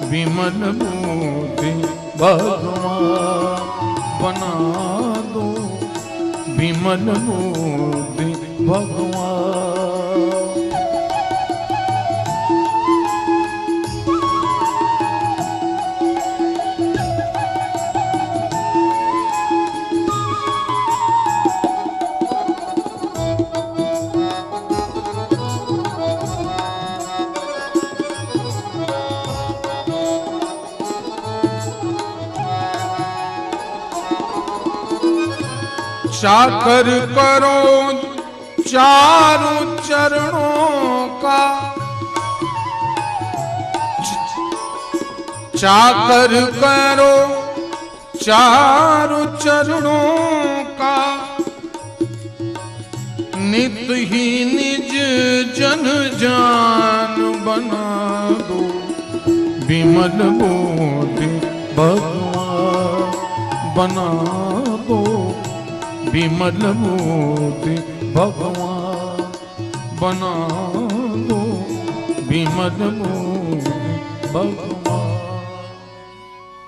विमल बुद्धि भगवान, बना दो विमल बुद्धि भगवान। चाकर करो चारों चरणों का, चाकर करो चारों चरणों का। नित ही निज जन जान, बना दो विमल बुद्धि भगवान, बना दो विमल बुद्धि भगवान, बना दो विमल बुद्धि भगवान।